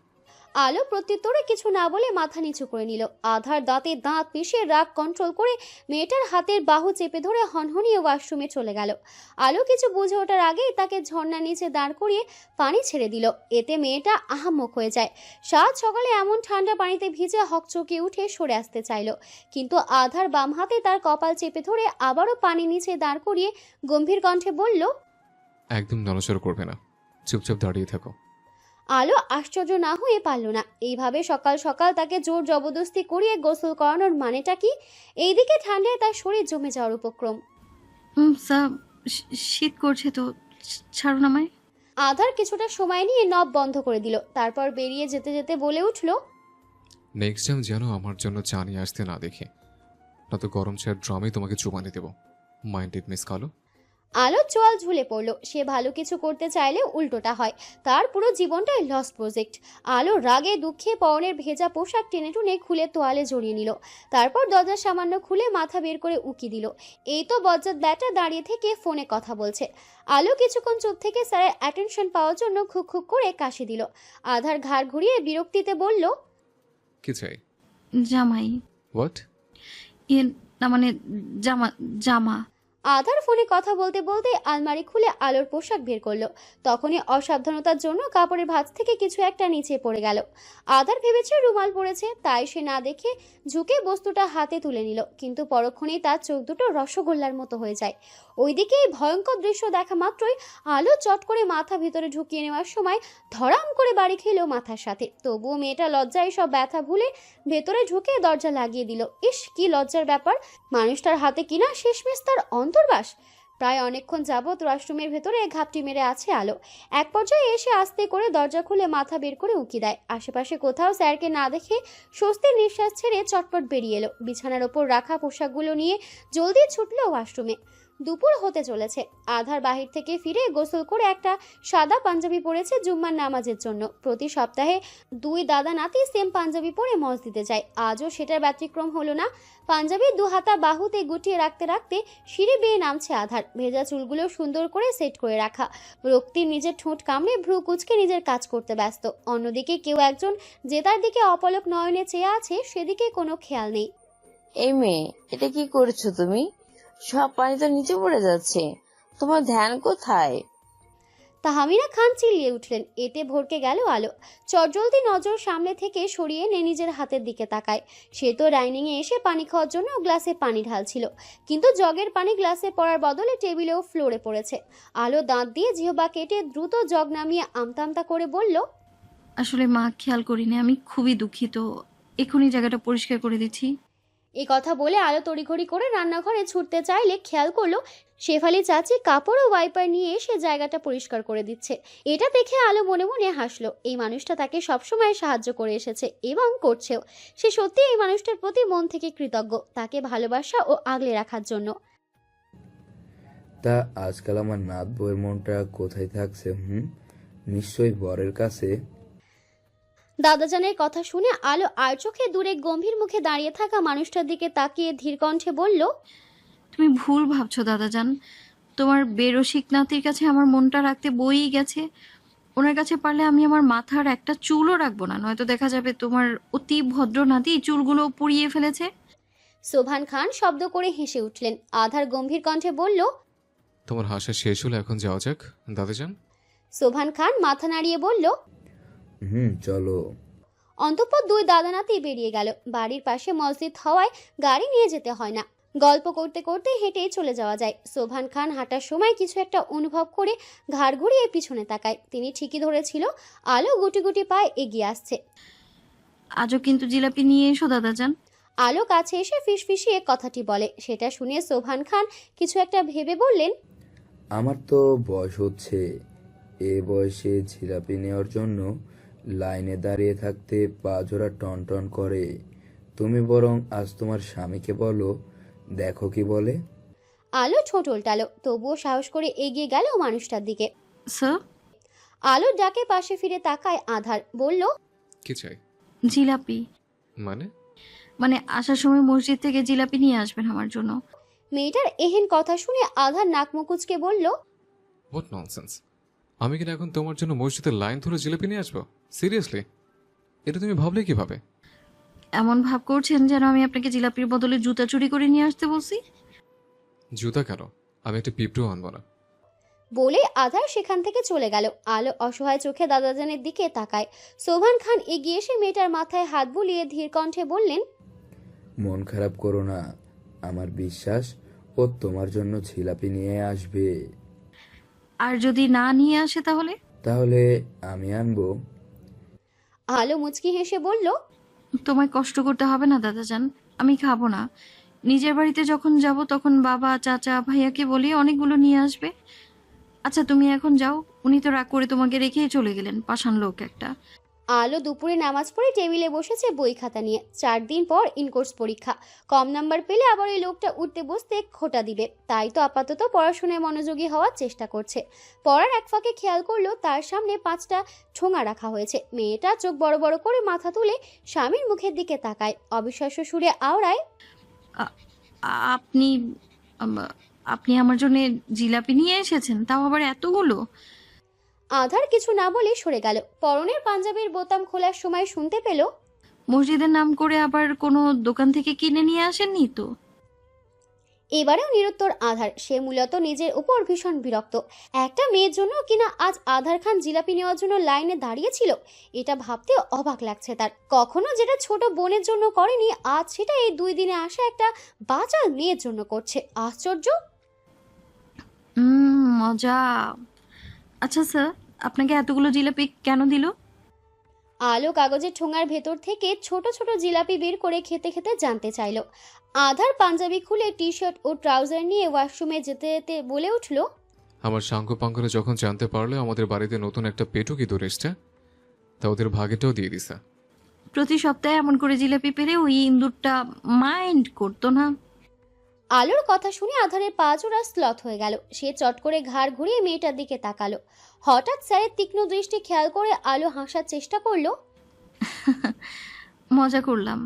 আলো প্রত্যুত্তরে কিছু না বলে মাথা নিচু করে নিল। আধার দাঁতে দাঁত পিষে রাগ কন্ট্রোল করে মেয়েটার হাতের বাহু চেপে ধরে হনহনিয়ে ওয়াশরুমে চলে গেল। আলো কিছু বুঝে ওঠার আগেই তাকে ঝর্ণার নিচে দাঁড় করিয়ে পানি ছেড়ে দিল। এতে মেয়েটা আহাম্মক হয়ে যায়। সাত সকালে এমন ঠান্ডা পানিতে ভিজে হকচকিয়ে উঠে সরে আসতে চাইল, কিন্তু আধার বাম হাতে তার কপাল চেপে ধরে আবারও পানি নিচে দাঁড় করিয়ে গম্ভীর কণ্ঠে বলল, একদম নড়াচড়া করবে না, চুপচাপ দাঁড়িয়ে থাকো। আলো আশ্চর্য না হয়ে পারল না। এইভাবে সকাল সকাল তাকে জোর জবরদস্তি করিয়ে গোসল করানোর মানেটা কি? এইদিকে ঠান্ডায় তার শরীর জমে যাওয়ার উপক্রম। স্যার, শীত করছে তো, ছাড়ুন আমায়। আধার কিছুটা সময় নিয়ে নব বন্ধ করে দিল। তারপর বেরিয়ে যেতে যেতে বলে উঠল, নেক্সট টাইম যেন আমার জন্য চা নিয়ে আসতে না দেখে, না তো গরম চায়ের ড্রামে তোমাকে চুবানি দেবো। মাইন্ড ইট মিস কালো। আলো চোয়াল ঝুলে পড়ল। সে ভালো কিছু করতে চাইলে উল্টোটা হয়, তার পুরো জীবনটাই লস প্রজেক্ট। আলো রাগে দুঃখে পরনের ভেজা পোশাক টেনে টুনে খুলে তোয়ালে জড়িয়ে নিল। তারপর দরজা সামান্য খুলে মাথা বের করে উকি দিল। এই তো বজ্জাত ব্যাটা দাঁড়িয়ে থেকে ফোনে কথা বলছে। আলো কিছুক্ষণ চুপ থেকে স্যারের অ্যাটেনশন পাওয়ার জন্য খুক খুক করে কাশি দিল। আধার ঘাড় ঘুরিয়ে বিরক্তিতে বলল, কি চাই? জামাই। হোয়াট? না মানে জামা জামা। আধার ফোনে কথা বলতে বলতে আলমারি খুলে আলোর পোশাক বের করলো। তখনই অসাবধানতার জন্য কাপড়ের ভাঁজ থেকে কিছু একটা নিচে পড়ে গেল। আধার ভেবেছে রুমাল পড়েছে, তাই সে না দেখে ঝুঁকে বস্তুটা হাতে তুলে নিল, কিন্তু পরক্ষণেই তার চোখ দুটো রসগোল্লার মতো হয়ে যায়। ওইদিকে এই ভয়ঙ্কর দৃশ্য দেখা মাত্রই আলো চট করে মাথা ভিতরে ঢুকিয়ে নেওয়ার সময় ধরাম করে বাড়ি খেল মাথার সাথে। তবুও মেয়েটা লজ্জায় সব ব্যথা ভুলে ভেতরে ঢুকে দরজা লাগিয়ে দিল। ইস, কি লজ্জার ব্যাপার! মানুষটার হাতে কিনা শেষমেশ তার অন্তর্বাস। প্রায় অনেকক্ষণ যাবৎ ওয়াশরুমের ভেতরে ঘাপটি মেরে আছে আলো। এক পর্যায়ে এসে আস্তে করে দরজা খুলে মাথা বের করে উকি দেয়। আশেপাশে কোথাও স্যারকে না দেখে স্বস্তির নিঃশ্বাস ছেড়ে চটপট বেরিয়ে এলো। বিছানার ওপর রাখা পোশাকগুলো নিয়ে জলদি ছুটল ওয়াশরুমে। দুপুর হতে চলেছে। আধার বাহির থেকে ফিরে গোসল করে একটা সাদা পাঞ্জাবি পরেছে জুম্মার নামাজের জন্য। প্রতি সপ্তাহে দুই দাদা নাতি সেম পাঞ্জাবি পরে মসজিদে যায়। আজও সেটার ব্যতিক্রম হলো না। পাঞ্জাবির দু হাতা বাহুতে গুটিয়ে রাখতে রাখতে সিঁড়ি বেয়ে নামছে আধার। ভেজা চুলগুলো সুন্দর করে সেট করে রাখা। রক্তিম নিজের ঠোঁট কামড়ে ভ্রু কুচকে নিজের কাজ করতে ব্যস্ত। অন্যদিকে কেউ একজন যে তার দিকে অপলক নয়নে চেয়ে আছে, সেদিকে কোনো খেয়াল নেই। এই মেয়ে, এটা কি করেছো তুমি? সব পানি তো নিচে পড়ে যাচ্ছে, তোমার ধ্যান কোথায়? তাহমিনা খান চিল্লিয়ে উঠলেন। এতে ভরকে গেল আলো। চটজলদি নজর সামনে থেকে সরিয়ে নিয়ে নিজের হাতের দিকে তাকায়। সে তো ডাইনিংয়ে এসে পানি খাওয়ার জন্য গ্লাসে পানি ঢালছিল, কিন্তু জগের পানি গ্লাসে পড়ার বদলে টেবিলে ও ফ্লোরে পড়েছে। আলো দাঁত দিয়ে জিহবা কেটে দ্রুত জগ নামিয়ে আমতা আমতা করে বলল, আসলে মা, খেয়াল করিনি, আমি খুবই দুঃখিত। এখনই জায়গাটা পরিষ্কার করে দিচ্ছি। এই কথা বলে আলো তড়িঘড়ি করে রান্নাঘরে ছুটতে চাইলে খেয়াল করলো শেফালি চাচি কাপড় ও ওয়াইপার নিয়ে এসে জায়গাটা পরিষ্কার করে দিচ্ছে। এটা দেখে আলো মনে মনে হাসলো। এই মানুষটা তাকে সবসময় সাহায্য করে এসেছে এবং করছেও। সে সত্যি এই মানুষটার প্রতি মন থেকে কৃতজ্ঞ, তাকে ভালোবাসা ও আগলে রাখার জন্য। তা আজকাল আমার নাত বউয়ের মনটা কোথায় থাকছে? নিশ্চয়ই বরের কাছে। দাদাজানের কথা শুনে আলো আর চোখে দূরে গম্ভীর মুখে দাঁড়িয়ে থাকা মানুষটার দিকে তাকিয়ে ধীর কণ্ঠে বলল, তুমি ভুল ভাবছো দাদাজান। তোমার বেরসিক নাতির কাছে আমার মনটা রাখতে বইই গেছে। ওনার কাছে পারলে আমি আমার মাথার একটা চুলও রাখবো না, নয়তো দেখা যাবে তোমার অতি ভদ্র নাতি চুলগুলো পুড়িয়ে ফেলেছে। সোভান খান শব্দ করে হেসে উঠলেন। আধার গম্ভীর কণ্ঠে বলল, তোমার হাসা শেষ হলে এখন যাওয়া যাক দাদাজান। সোভান খান মাথা নাড়িয়ে বলল, চলো। অন্তঃপর দুই দাদা নাতি বেরিয়ে গেল। বাড়ির পাশে মসজিদ হওয়ায় গাড়ি নিয়ে যেতে হয় না, গল্প করতে করতে হেঁটেই চলে যাওয়া যায়। সোভান খান হাঁটার সময় কিছু একটা অনুভব করে ঘাড় ঘুরিয়ে পিছনে তাকায়। তিনি ঠিকই ধরেছিল, আলো গুটি গুটি পায়ে এগিয়ে আসছে। আজও কিন্তু জিলাপি নিয়ে এসো দাদাজান। আলো কাছে এসে ফিসফিসিয়ে কথাটি বলে। সেটা শুনে সোভান খান কিছু একটা ভেবে বললেন, আমার তো বয়স হচ্ছে, এ বয়সে জিলাপি নেওয়ার জন্য লাইনে দাঁড়িয়ে থাকতে পা জোড়া টন টন করে। তুমি বরং আজ তোমার স্বামীকে বলো, দেখো কি বলে। আলো ঠোঁট উল্টালো, তবুও সাহস করে এগিয়ে গেল মানুষটার দিকে। স্যার, আলোর ডাকে পাশে ফিরে তাকায় আধার, বলল, কি চাই? জিলাপি। মানে আসার সময় মসজিদ থেকে জিলাপি নিয়ে আসবেন আমার জন্য। মেয়েটার এহেন কথা শুনে আধার নাক মুকুচকে বলল, হোয়াট ননসেন্স! আমি কিনা এখন তোমার জন্য মসজিদের লাইন ধরে জিলাপি নিয়ে আসবো? সিরিয়াসলি? এটা তুমি ভাবলে কিভাবে? এমন ভাব করছেন যেন আমি আপনাকে জিলাপির বদলে জুতা চুরি করে নিয়ে আসতে বলছি। জুতা কেন? আমি একটা পিঁপড়েও আনবো না। বলে আধার সেখান থেকে চলে গেল। আলো অসহায় চোখে দাদাজানের দিকে তাকায়। সোভান খান এগিয়ে এসে মেয়েটার মাথায় হাত বুলিয়ে ধীর কণ্ঠে বললেন, মন খারাপ করো না, আমার বিশ্বাস ও তোমার জন্য জিলাপি নিয়ে আসবে। আর যদি না নিয়ে আসে তাহলে? তাহলে আমি আনবো। আলো মুচকি হেসে বলল, তোমায় কষ্ট করতে হবে না দাদাজান, আমি খাবো না। নিজের বাড়িতে যখন যাব তখন বাবা, চাচা, ভাইয়াকে বলি অনেকগুলো নিয়ে আসবে। আচ্ছা তুমি এখন যাও, উনি তো রাগ করে তোমাকে রেখেই চলে গেলেন, পাষাণ লোক একটা। আলো দুপুরে নামাজ পড়ে টেবিলে বসেছে বই খাতা নিয়ে। 4 দিন পর ইনকোর্স পরীক্ষা। কম নাম্বার পেলে আবার ওই লোকটা উঠতে বসতে খোটা দিবে। তাই তো আপাতত পড়াশোনায় মনোযোগী হওয়ার চেষ্টা করছে। পড়ার এক ফাঁকে খেয়াল করলো তার সামনে 5টা ঠোঙা রাখা হয়েছে। মেয়েটা চোখ বড় বড় করে মাথা তুলে স্বামীর মুখের দিকে তাকায়। অবিশ্বাস্য সুরে আওড়ায়, আপনি আপনি আমার জন্য জিলাপি নিয়ে এসেছেন, তাও আবার এতগুলো? আধার কিছু না বলে সরে গেল। পরনের পাঞ্জাবির বোতাম খোলার সময় শুনতে পেল, মসজিদের নাম করে আবার কোনো দোকান থেকে কিনে নিয়ে আসেননি তো? এবারেও নিরুত্তর আধার। সে মূলত নিজের উপর ভীষণ বিরক্ত। একটা মেয়ের জন্য কিনা আজ আধার খান জিলাপি নেওয়ার জন্য লাইনে দাঁড়িয়েছিল, এটা ভাবতে অবাক লাগছে তার। কখনো যেটা ছোট বোনের জন্য করেনি, আজ সেটা এই 2 দিনে আসা একটা বাচাল মেয়ের জন্য করছে। আশ্চর্য। মজা। আচ্ছা স্যার, আপনাকে এতগুলো জিলাপি কেন দিল? আলো কাগজের ঠোঙার ভেতর থেকে ছোট ছোট জিলাপি বের করে খেতে খেতে জানতে চাইল। আধার পাঞ্জাবি খুলে টি শার্ট ও ট্রাউজার নিয়ে ওয়াশরুমে যেতে যেতে বলে উঠল, আমার সাঙ্গপাঙ্গরা যখন জানতে পারলো আমাদের বাড়িতে নতুন একটা পেটু কি দূর এসছে, তা ওদের ভাগেটাও দিয়ে দিছে। প্রতি সপ্তাহে এমন করে জিলাপি পেলে ওই ইন্দুরটা মাইন্ড করতো না। আলোর কথা শুনে আধারের পা জোড়া স্লথ হয়ে গেল। সে চট করে ঘাড় ঘুরিয়ে মেয়েটার দিকে তাকালো। হঠাৎ স্যারের তীক্ষ্ণ দৃষ্টি খেয়াল করে আলো হাসার চেষ্টা করলো। মজা করলাম।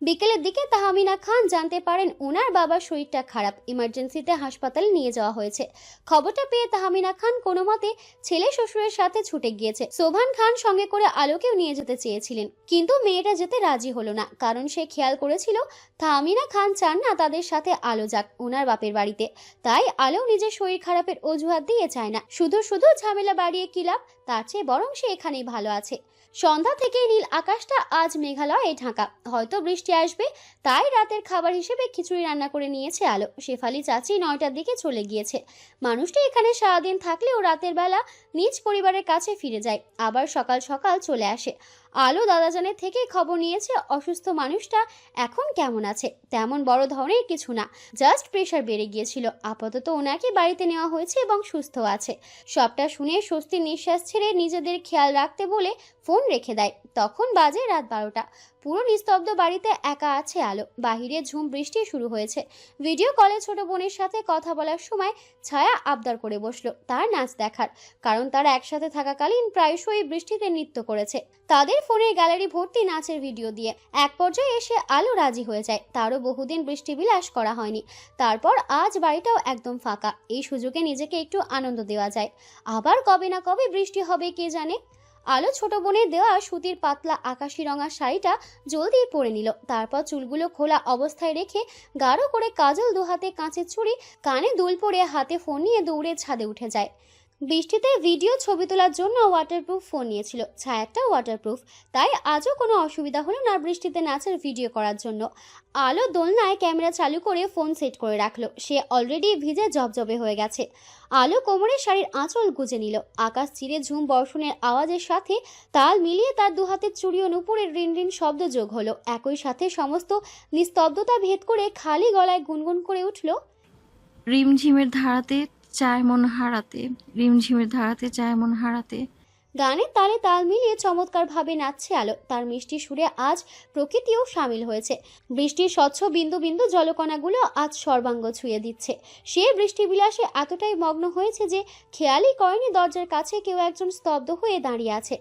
বিকেলের দিকে তাহমিনা খান জানতে পারেন ওনার বাবার শরীরটা খারাপ, ইমার্জেন্সিতে হাসপাতালে নিয়ে যাওয়া হয়েছে। খবরটা পেয়ে তাহমিনা খান কোনো মতে ছেলে শ্বশুরের সাথে ছুটে গিয়েছে। সোভান খান সঙ্গে করে আলোকেও নিয়ে যেতে চেয়েছিলেন, কিন্তু মেয়েটা যেতে রাজি হলো না, কারণ সে খেয়াল করেছিল তাহমিনা খান চান না তাদের সাথে আলো যাক ওনার বাপের বাড়িতে। তাই আলো নিজের শরীর খারাপের অজুহাত দিয়ে চায় না। শুধু শুধু ঝামেলা বাড়িয়ে কি লাভ, তার চেয়ে বরং সে এখানেই ভালো আছে। সন্ধ্যা থেকে নীল আকাশটা আজ মেঘালয়ে ঢাকা, হয়তো বৃষ্টি আসবে। তাই রাতের খাবার হিসেবে খিচুড়ি রান্না করে নিয়েছে আলো। শেফালি চাচি 9টার দিকে চলে গিয়েছে। মানুষটি এখানে সারাদিন থাকলেও রাতের বেলা নিজ পরিবারের কাছে ফিরে যায়, আবার সকাল সকাল চলে আসে। আলো দাদাজানের থেকে খবর নিয়েছে অসুস্থ মানুষটা এখন কেমন আছে। তেমন বড় ধরনের কিছু না, জাস্ট প্রেশার বেড়ে গিয়েছিল। আপাতত ওনাকে বাড়িতে নেওয়া হয়েছে এবং সুস্থ আছে। সবটা শুনে স্বস্তির নিঃশ্বাস ছেড়ে নিজেদের খেয়াল রাখতে বলে ফোন রেখে দেয়। তখন বাজে রাত 12টা। পুরো নিস্তব্ধ বাড়িতে একা আছে আলো। বাহিরে ঝুম বৃষ্টি শুরু হয়েছে। ভিডিও কলে ছোট বোনের সাথে কথা বলার সময় ছায়া আবদার করে বসলো তার নাচ দেখার, কারণ তারা একসাথে থাকাকালীন প্রায়শই বৃষ্টিতে নৃত্য করেছে। তাদের ফোনের গ্যালারি ভর্তি নাচের ভিডিও দিয়ে। এক পর্যায়ে এসে আলো রাজি হয়ে যায়, তারও বহুদিন বৃষ্টি বিলাস করা হয়নি। তারপর আজ বাড়িটাও একদম ফাঁকা। এই সুযোগে নিজেকে একটু আনন্দ দেওয়া যায়। আবার কবে না কবে বৃষ্টি হবে কে জানে। আলো ছোট বোনের দেওয়া সুতির পাতলা আকাশি রঙা শাড়িটা জলদি পরে নিল। তারপর চুলগুলো খোলা অবস্থায় রেখে গাঢ় করে কাজল, দুহাতে কাঁচের চুড়ি, কানে দুল পরে হাতে ফোন নিয়ে দৌড়ে ছাদে উঠে যায়। বৃষ্টিতে ভিডিও ছবি তোলার জন্য ওয়াটারপ্রুফ ফোন নিয়েছিল। ছায়াটা ওয়াটারপ্রুফ, তাই আজও কোনো অসুবিধা হলো না বৃষ্টিতে নাচের ভিডিও করার জন্য। আলো দোলনায় ক্যামেরা চালু করে ফোন সেট করে রাখলো। সে অলরেডি ভিজে জবজবে হয়ে গেছে। আলো কোমরে শাড়ির আঁচল গুজে নিল। আকাশ চিরে ঝুম বর্ষণের আওয়াজের সাথে তাল মিলিয়ে তার দুহাতের চুড়ি ও নুপুরের রিন রিন শব্দ যোগ হলো। একই সাথে সমস্ত নিস্তব্ধতা ভেদ করে খালি গলায় গুনগুন করে উঠল, রিমঝিমের ধারাতে চায় মন হারাতে, রিমঝিমের ধারাতে চায় মন হারাতে। গানের তালে তাল মিলিয়ে চমৎকারভাবে নাচছে আলো। তার মিষ্টি সুরে আজ প্রকৃতিও সামিল হয়েছে। বৃষ্টির স্বচ্ছ বিন্দু বিন্দু জলকণাগুলো আজ সর্বাঙ্গ ছুঁয়ে দিচ্ছে। সে বৃষ্টি বিলাসে এতটাই মগ্ন হয়েছে যে খেয়ালই করেনি দরজার কাছে কেউ একজন স্তব্ধ হয়ে দাঁড়িয়ে আছে।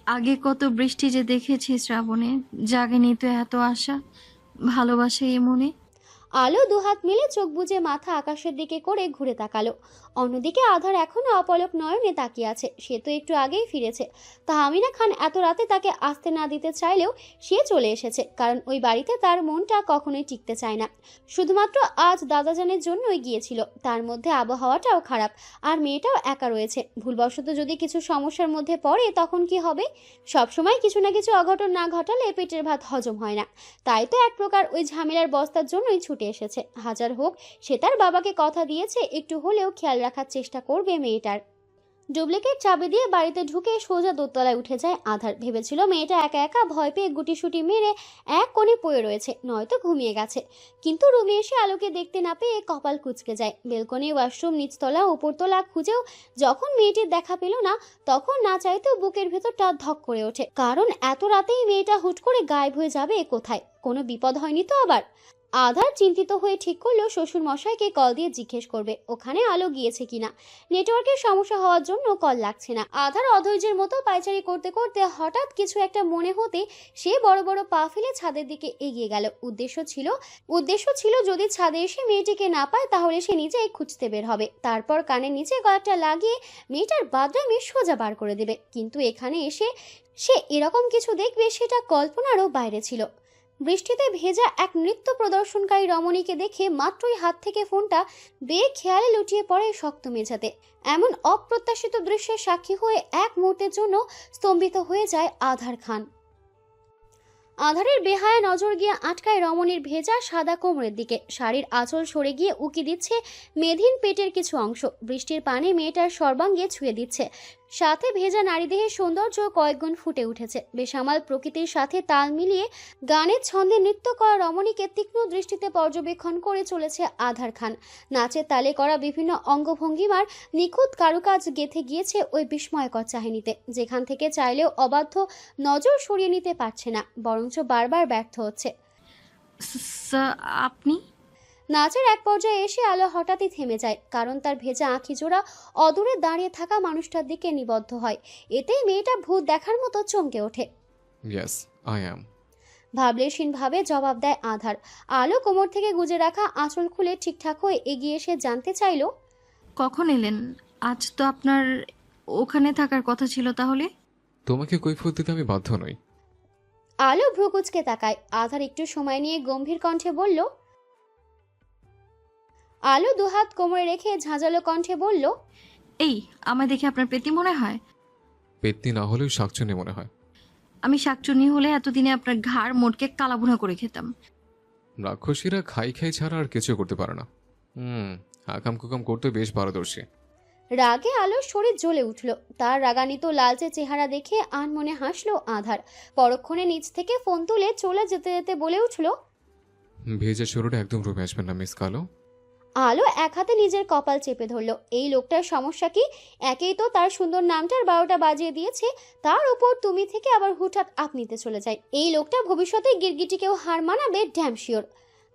আগে কত বৃষ্টি যে দেখেছি শ্রাবণে, জাগেনি তো এত আশা, ভালোবাসা এ মনে। আলো দুহাত মিলে চোখ বুজে মাথা আকাশের দিকে করে ঘুরে তাকালো। অন্যদিকে আধার এখনো অপলক নয়নে তাকিয়ে আছে। সে তো একটু আগেই ফিরেছে। তাহমিনা খান এত রাতে তাকে আসতে না দিতে চাইলেও সে চলে এসেছে, কারণ ওই বাড়িতে তার মনটা কখনোই টিকতে চায় না। শুধুমাত্র আজ দাদাজানের জন্যই গিয়েছিল। তার মধ্যে আবহাওয়াটাও খারাপ, আর মেয়েটাও একা রয়েছে। ভুলবশত যদি কিছু সমস্যার মধ্যে পড়ে তখন কি হবে? সবসময় কিছু না কিছু অঘটন না ঘটালে পেটের ভাত হজম হয় না। তাই তো এক প্রকার ওই ঝামেলার বস্তার জন্যই ছুটে এসেছে। হাজার হোক সে তার বাবাকে কথা দিয়েছে একটু হলেও খেয়াল রাখার চেষ্টা করবে মেয়েটার। ডুপ্লিকেট চাবি দিয়ে বাড়িতে ঢুকে সোজা দোতলায় উঠে যায় আধার। ভেবেছিল মেয়েটা একা একা ভয় পেয়ে গুটিসুটি মেরে এক কোণে পড়ে রয়েছে, নয়তো ঘুমিয়ে গেছে। কিন্তু রুমে এসে আলোকে দেখতে না পেয়ে কপাল কুঁচকে যায়। বেলকনি, ওয়াশরুম, নিচতলা, উপরতলা খুঁজেও যখন মেয়েটির দেখা পেল না, তখন না চাইতেও বুকের ভেতরটা ধক করে ওঠে। কারণ এত রাতেই মেয়েটা হুট করে গায়েব হয়ে যাবে কোথায়? কোনো বিপদ হয়নি তো আবার? আধার চিন্তিত হয়ে ঠিক করলো শ্বশুর মশাইকে কল দিয়ে জিজ্ঞেস করবে ওখানে আলো গিয়েছে কিনা। নেটওয়ার্কের সমস্যা হওয়ার জন্য কল লাগছে না। আধার অধৈর্যের মতো পায়চারি করতে করতে হঠাৎ কিছু একটা মনে হতে সে বড় বড় পা ফেলে ছাদের দিকে এগিয়ে গেল। উদ্দেশ্য ছিল যদি ছাদে এসে মেয়েটিকে না পায় তাহলে সে নিজেই খুঁজতে বের হবে। তারপর কানের নিচে গলাটা লাগিয়ে মেয়েটার বাদরামি সোজা বার করে দেবে। কিন্তু এখানে এসে সে এরকম কিছু দেখবে সেটা কল্পনারও বাইরে ছিল। বৃষ্টিতে ভেজা এক নৃত্য প্রদর্শনকারী রমণীকে দেখে মাত্রই হাত থেকে ফোনটা বেখেয়ালে লুটিয়ে পড়ে শক্ত মেঝাতে। এমন অপ্রত্যাশিত দৃশ্যের সাক্ষী হয়ে এক মুহূর্তের জন্য স্তম্ভিত হয়ে যায় আধার খান। আধারের বেহায়া নজর গিয়ে আটকায় রমণীর ভেজা সাদা কোমরের দিকে। শাড়ির আঁচল সরে গিয়ে উকি দিচ্ছে মেধিন পেটের কিছু অংশ। বৃষ্টির পানি মেয়েটার সর্বাঙ্গে ছুঁয়ে দিচ্ছে। সাথে ভেজা নারীদেহের সৌন্দর্য কয়েকগুণ ফুটে উঠেছে। বেসামাল প্রকৃতির সাথে তাল মিলিয়ে গানের ছন্দে নৃত্য করা রমণীকে তীক্ষ্ণ দৃষ্টিতে পর্যবেক্ষণ করে চলেছে আধার খান। নাচের তালে করা বিভিন্ন অঙ্গভঙ্গিমার নিখুঁত কারুকাজ গেঁথে গিয়েছে ওই বিস্ময়কর চাহিনিতে, যেখান থেকে চাইলেও অবাধ্য নজর সরিয়ে নিতে পারছে না, বরঞ্চ বারবার ব্যর্থ হচ্ছে। আপনি? নাচের এক পর্যায়ে এসে আলো হঠাৎই থেমে যায়, কারণ তার ভেজা আঁখি জোড়া অদূরে দাঁড়িয়ে থাকা মানুষটার দিকে নিবদ্ধ হয়। এতেই মেয়েটা ভূত দেখার মতো চমকে ওঠে। Yes, I am. ভাবলেশীনভাবে জবাব দেয় আধার। আলো কোমর থেকে গুজে রাখা আঁচল খুলে ঠিকঠাক হয়ে এগিয়ে এসে জানতে চাইল, কখন এলেন? আজ তো আপনার ওখানে থাকার কথা ছিল। তাহলে তোমাকে কৈফিয়ত দিতে আমি বাধ্য নই। আলো ভ্রুকুচকে তাকায়। আধার একটু সময় নিয়ে গম্ভীর কণ্ঠে বলল, আলো দুহাত কোমরে রেখে ঝাঁঝালো কণ্ঠে বলল, এই আমায় দেখে আপনার পেতনি মনে হয়? পেতনি না হলেও শাকচুনি মনে হয়। আমি শাকচুনি হলে এতদিনে আপনার ঘাড় মোটকে কালাভুনা করে খেতাম। রাক্ষসীরা খাই খাই ছাড়া আর কিছু করতে পারে না। আকাম কুকাম করতে বেশ পারদর্শী। রাগে আলোর শরীর জ্বলে উঠল। তার রাগান্বিত লালচে চেহারা দেখে আনমনে হাসলো আধার। পরক্ষণে নিচ থেকে ফোন তুলে চলে যেতে যেতে বলে উঠল, ভেজা শুরুটা একদম রুমে আসবেন না মিস কালো। আলো এক হাতে নিজের কপাল চেপে ধরল। এই লোকটার সমস্যা কি? একেই তো তার সুন্দর নামটার 12টা বাজিয়ে দিয়েছে, তার উপর তুমি থেকে আবার হুটহাট আপনিতে চলে যায়। এই লোকটা ভবিষ্যতে গিরগিটিকেও হার মানাবে, ড্যাম শিওর।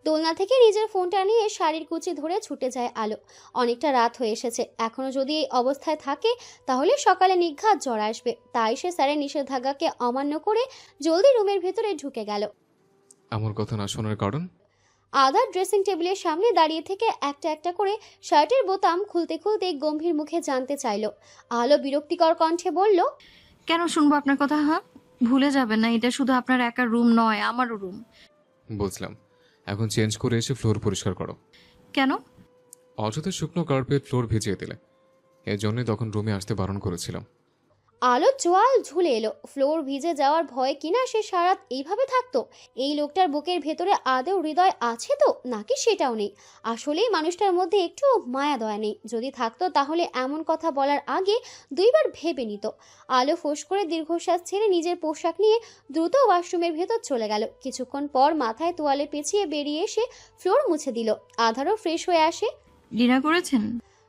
দোলনা থেকে নিজের ফোনটা নিয়ে শাড়ির কুচি ধরে ছুটে যায় আলো। অনেকটা রাত হয়ে এসেছে, এখনো যদি এই অবস্থায় থাকে তাহলে সকালে নিঘাত জ্বর আসবে। তাই সে স্যারের নিষেধাজ্ঞাকে অমান্য করে জলদি রুমের ভেতরে ঢুকে গেল। আমার কথা না শোনার কারণ? আদার ড্রেসিং টেবিলের সামনে দাঁড়িয়ে থেকে একটা একটা করে শার্টের বোতাম খুলতে খুলতে গম্ভীর মুখে জানতে চাইল। আলো বিরক্তিকর কণ্ঠে বলল, কেন শুনবো আপনার কথা? হ্যাঁ, ভুলে যাবেন না এটা শুধু আপনার একার রুম নয়, আমারও রুম। বুঝলাম, এখন চেঞ্জ করে এসে ফ্লোর পরিষ্কার করো। কেন? অযথা শুকনো কার্পেট ফ্লোর ভিজিয়ে দিলে, এর জন্যই তখন রুমে আসতে বারণ করেছিলাম। আলো চোয়াল ঝুলে এলো। ফ্লোর ভিজে যাওয়ার ভয় কিনা সে সারাত এইভাবে থাকতো? এই লোকটার বুকের ভেতরে আদৌ হৃদয় আছে তো, নাকি সেটাও নেই? আসলেই মানুষটার মধ্যে একটু মায়া দয়া নেই। যদি থাকতো তাহলে এমন কথা বলার আগে দুইবার ভেবে নিত। আলো ফোঁস করে দীর্ঘশ্বাস ছেড়ে নিজের পোশাক নিয়ে দ্রুত ওয়াশরুমের ভেতর চলে গেল। কিছুক্ষণ পর মাথায় তোয়ালে পেঁচিয়ে বেরিয়ে এসে ফ্লোর মুছে দিল। আধারও ফ্রেশ হয়ে আসে। ডিনার করেছেন?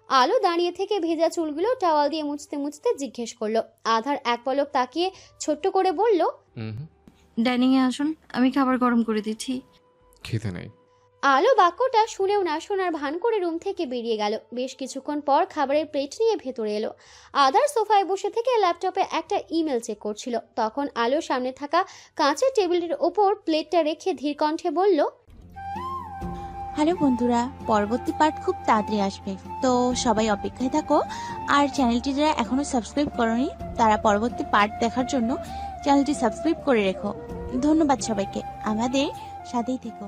আলো দাঁড়িয়ে থেকে ভেজা চুলগুলো টাওয়াল দিয়ে মুছতে মুছতে জিজ্ঞেস করলো। আধার এক পলক তাকিয়ে ছোট্ট করে বলল, ডাইনিং এ আসুন, আমি খাবার গরম করে দিচ্ছি। খেতে নেই। আলো বাক্যটা শুনেও না শোনার ভান করে রুম থেকে বেরিয়ে গেল। বেশ কিছুক্ষণ পর খাবারের প্লেট নিয়ে ভেতরে এলো। আধার সোফায় বসে থেকে ল্যাপটপে একটা ইমেল চেক করছিল। তখন আলো সামনে থাকা কাঁচের টেবিলের ওপর প্লেটটা রেখে ধীর কণ্ঠে বলল, হ্যালো বন্ধুরা, পরবর্তী পার্ট খুব তাড়াতাড়ি আসবে, তো সবাই অপেক্ষায় থাকো। আর চ্যানেলটি যারা এখনো সাবস্ক্রাইব করোনি তারা পরবর্তী পার্ট দেখার জন্য চ্যানেলটি সাবস্ক্রাইব করে রেখো। ধন্যবাদ সবাইকে, আমাদের সাথেই থেকো।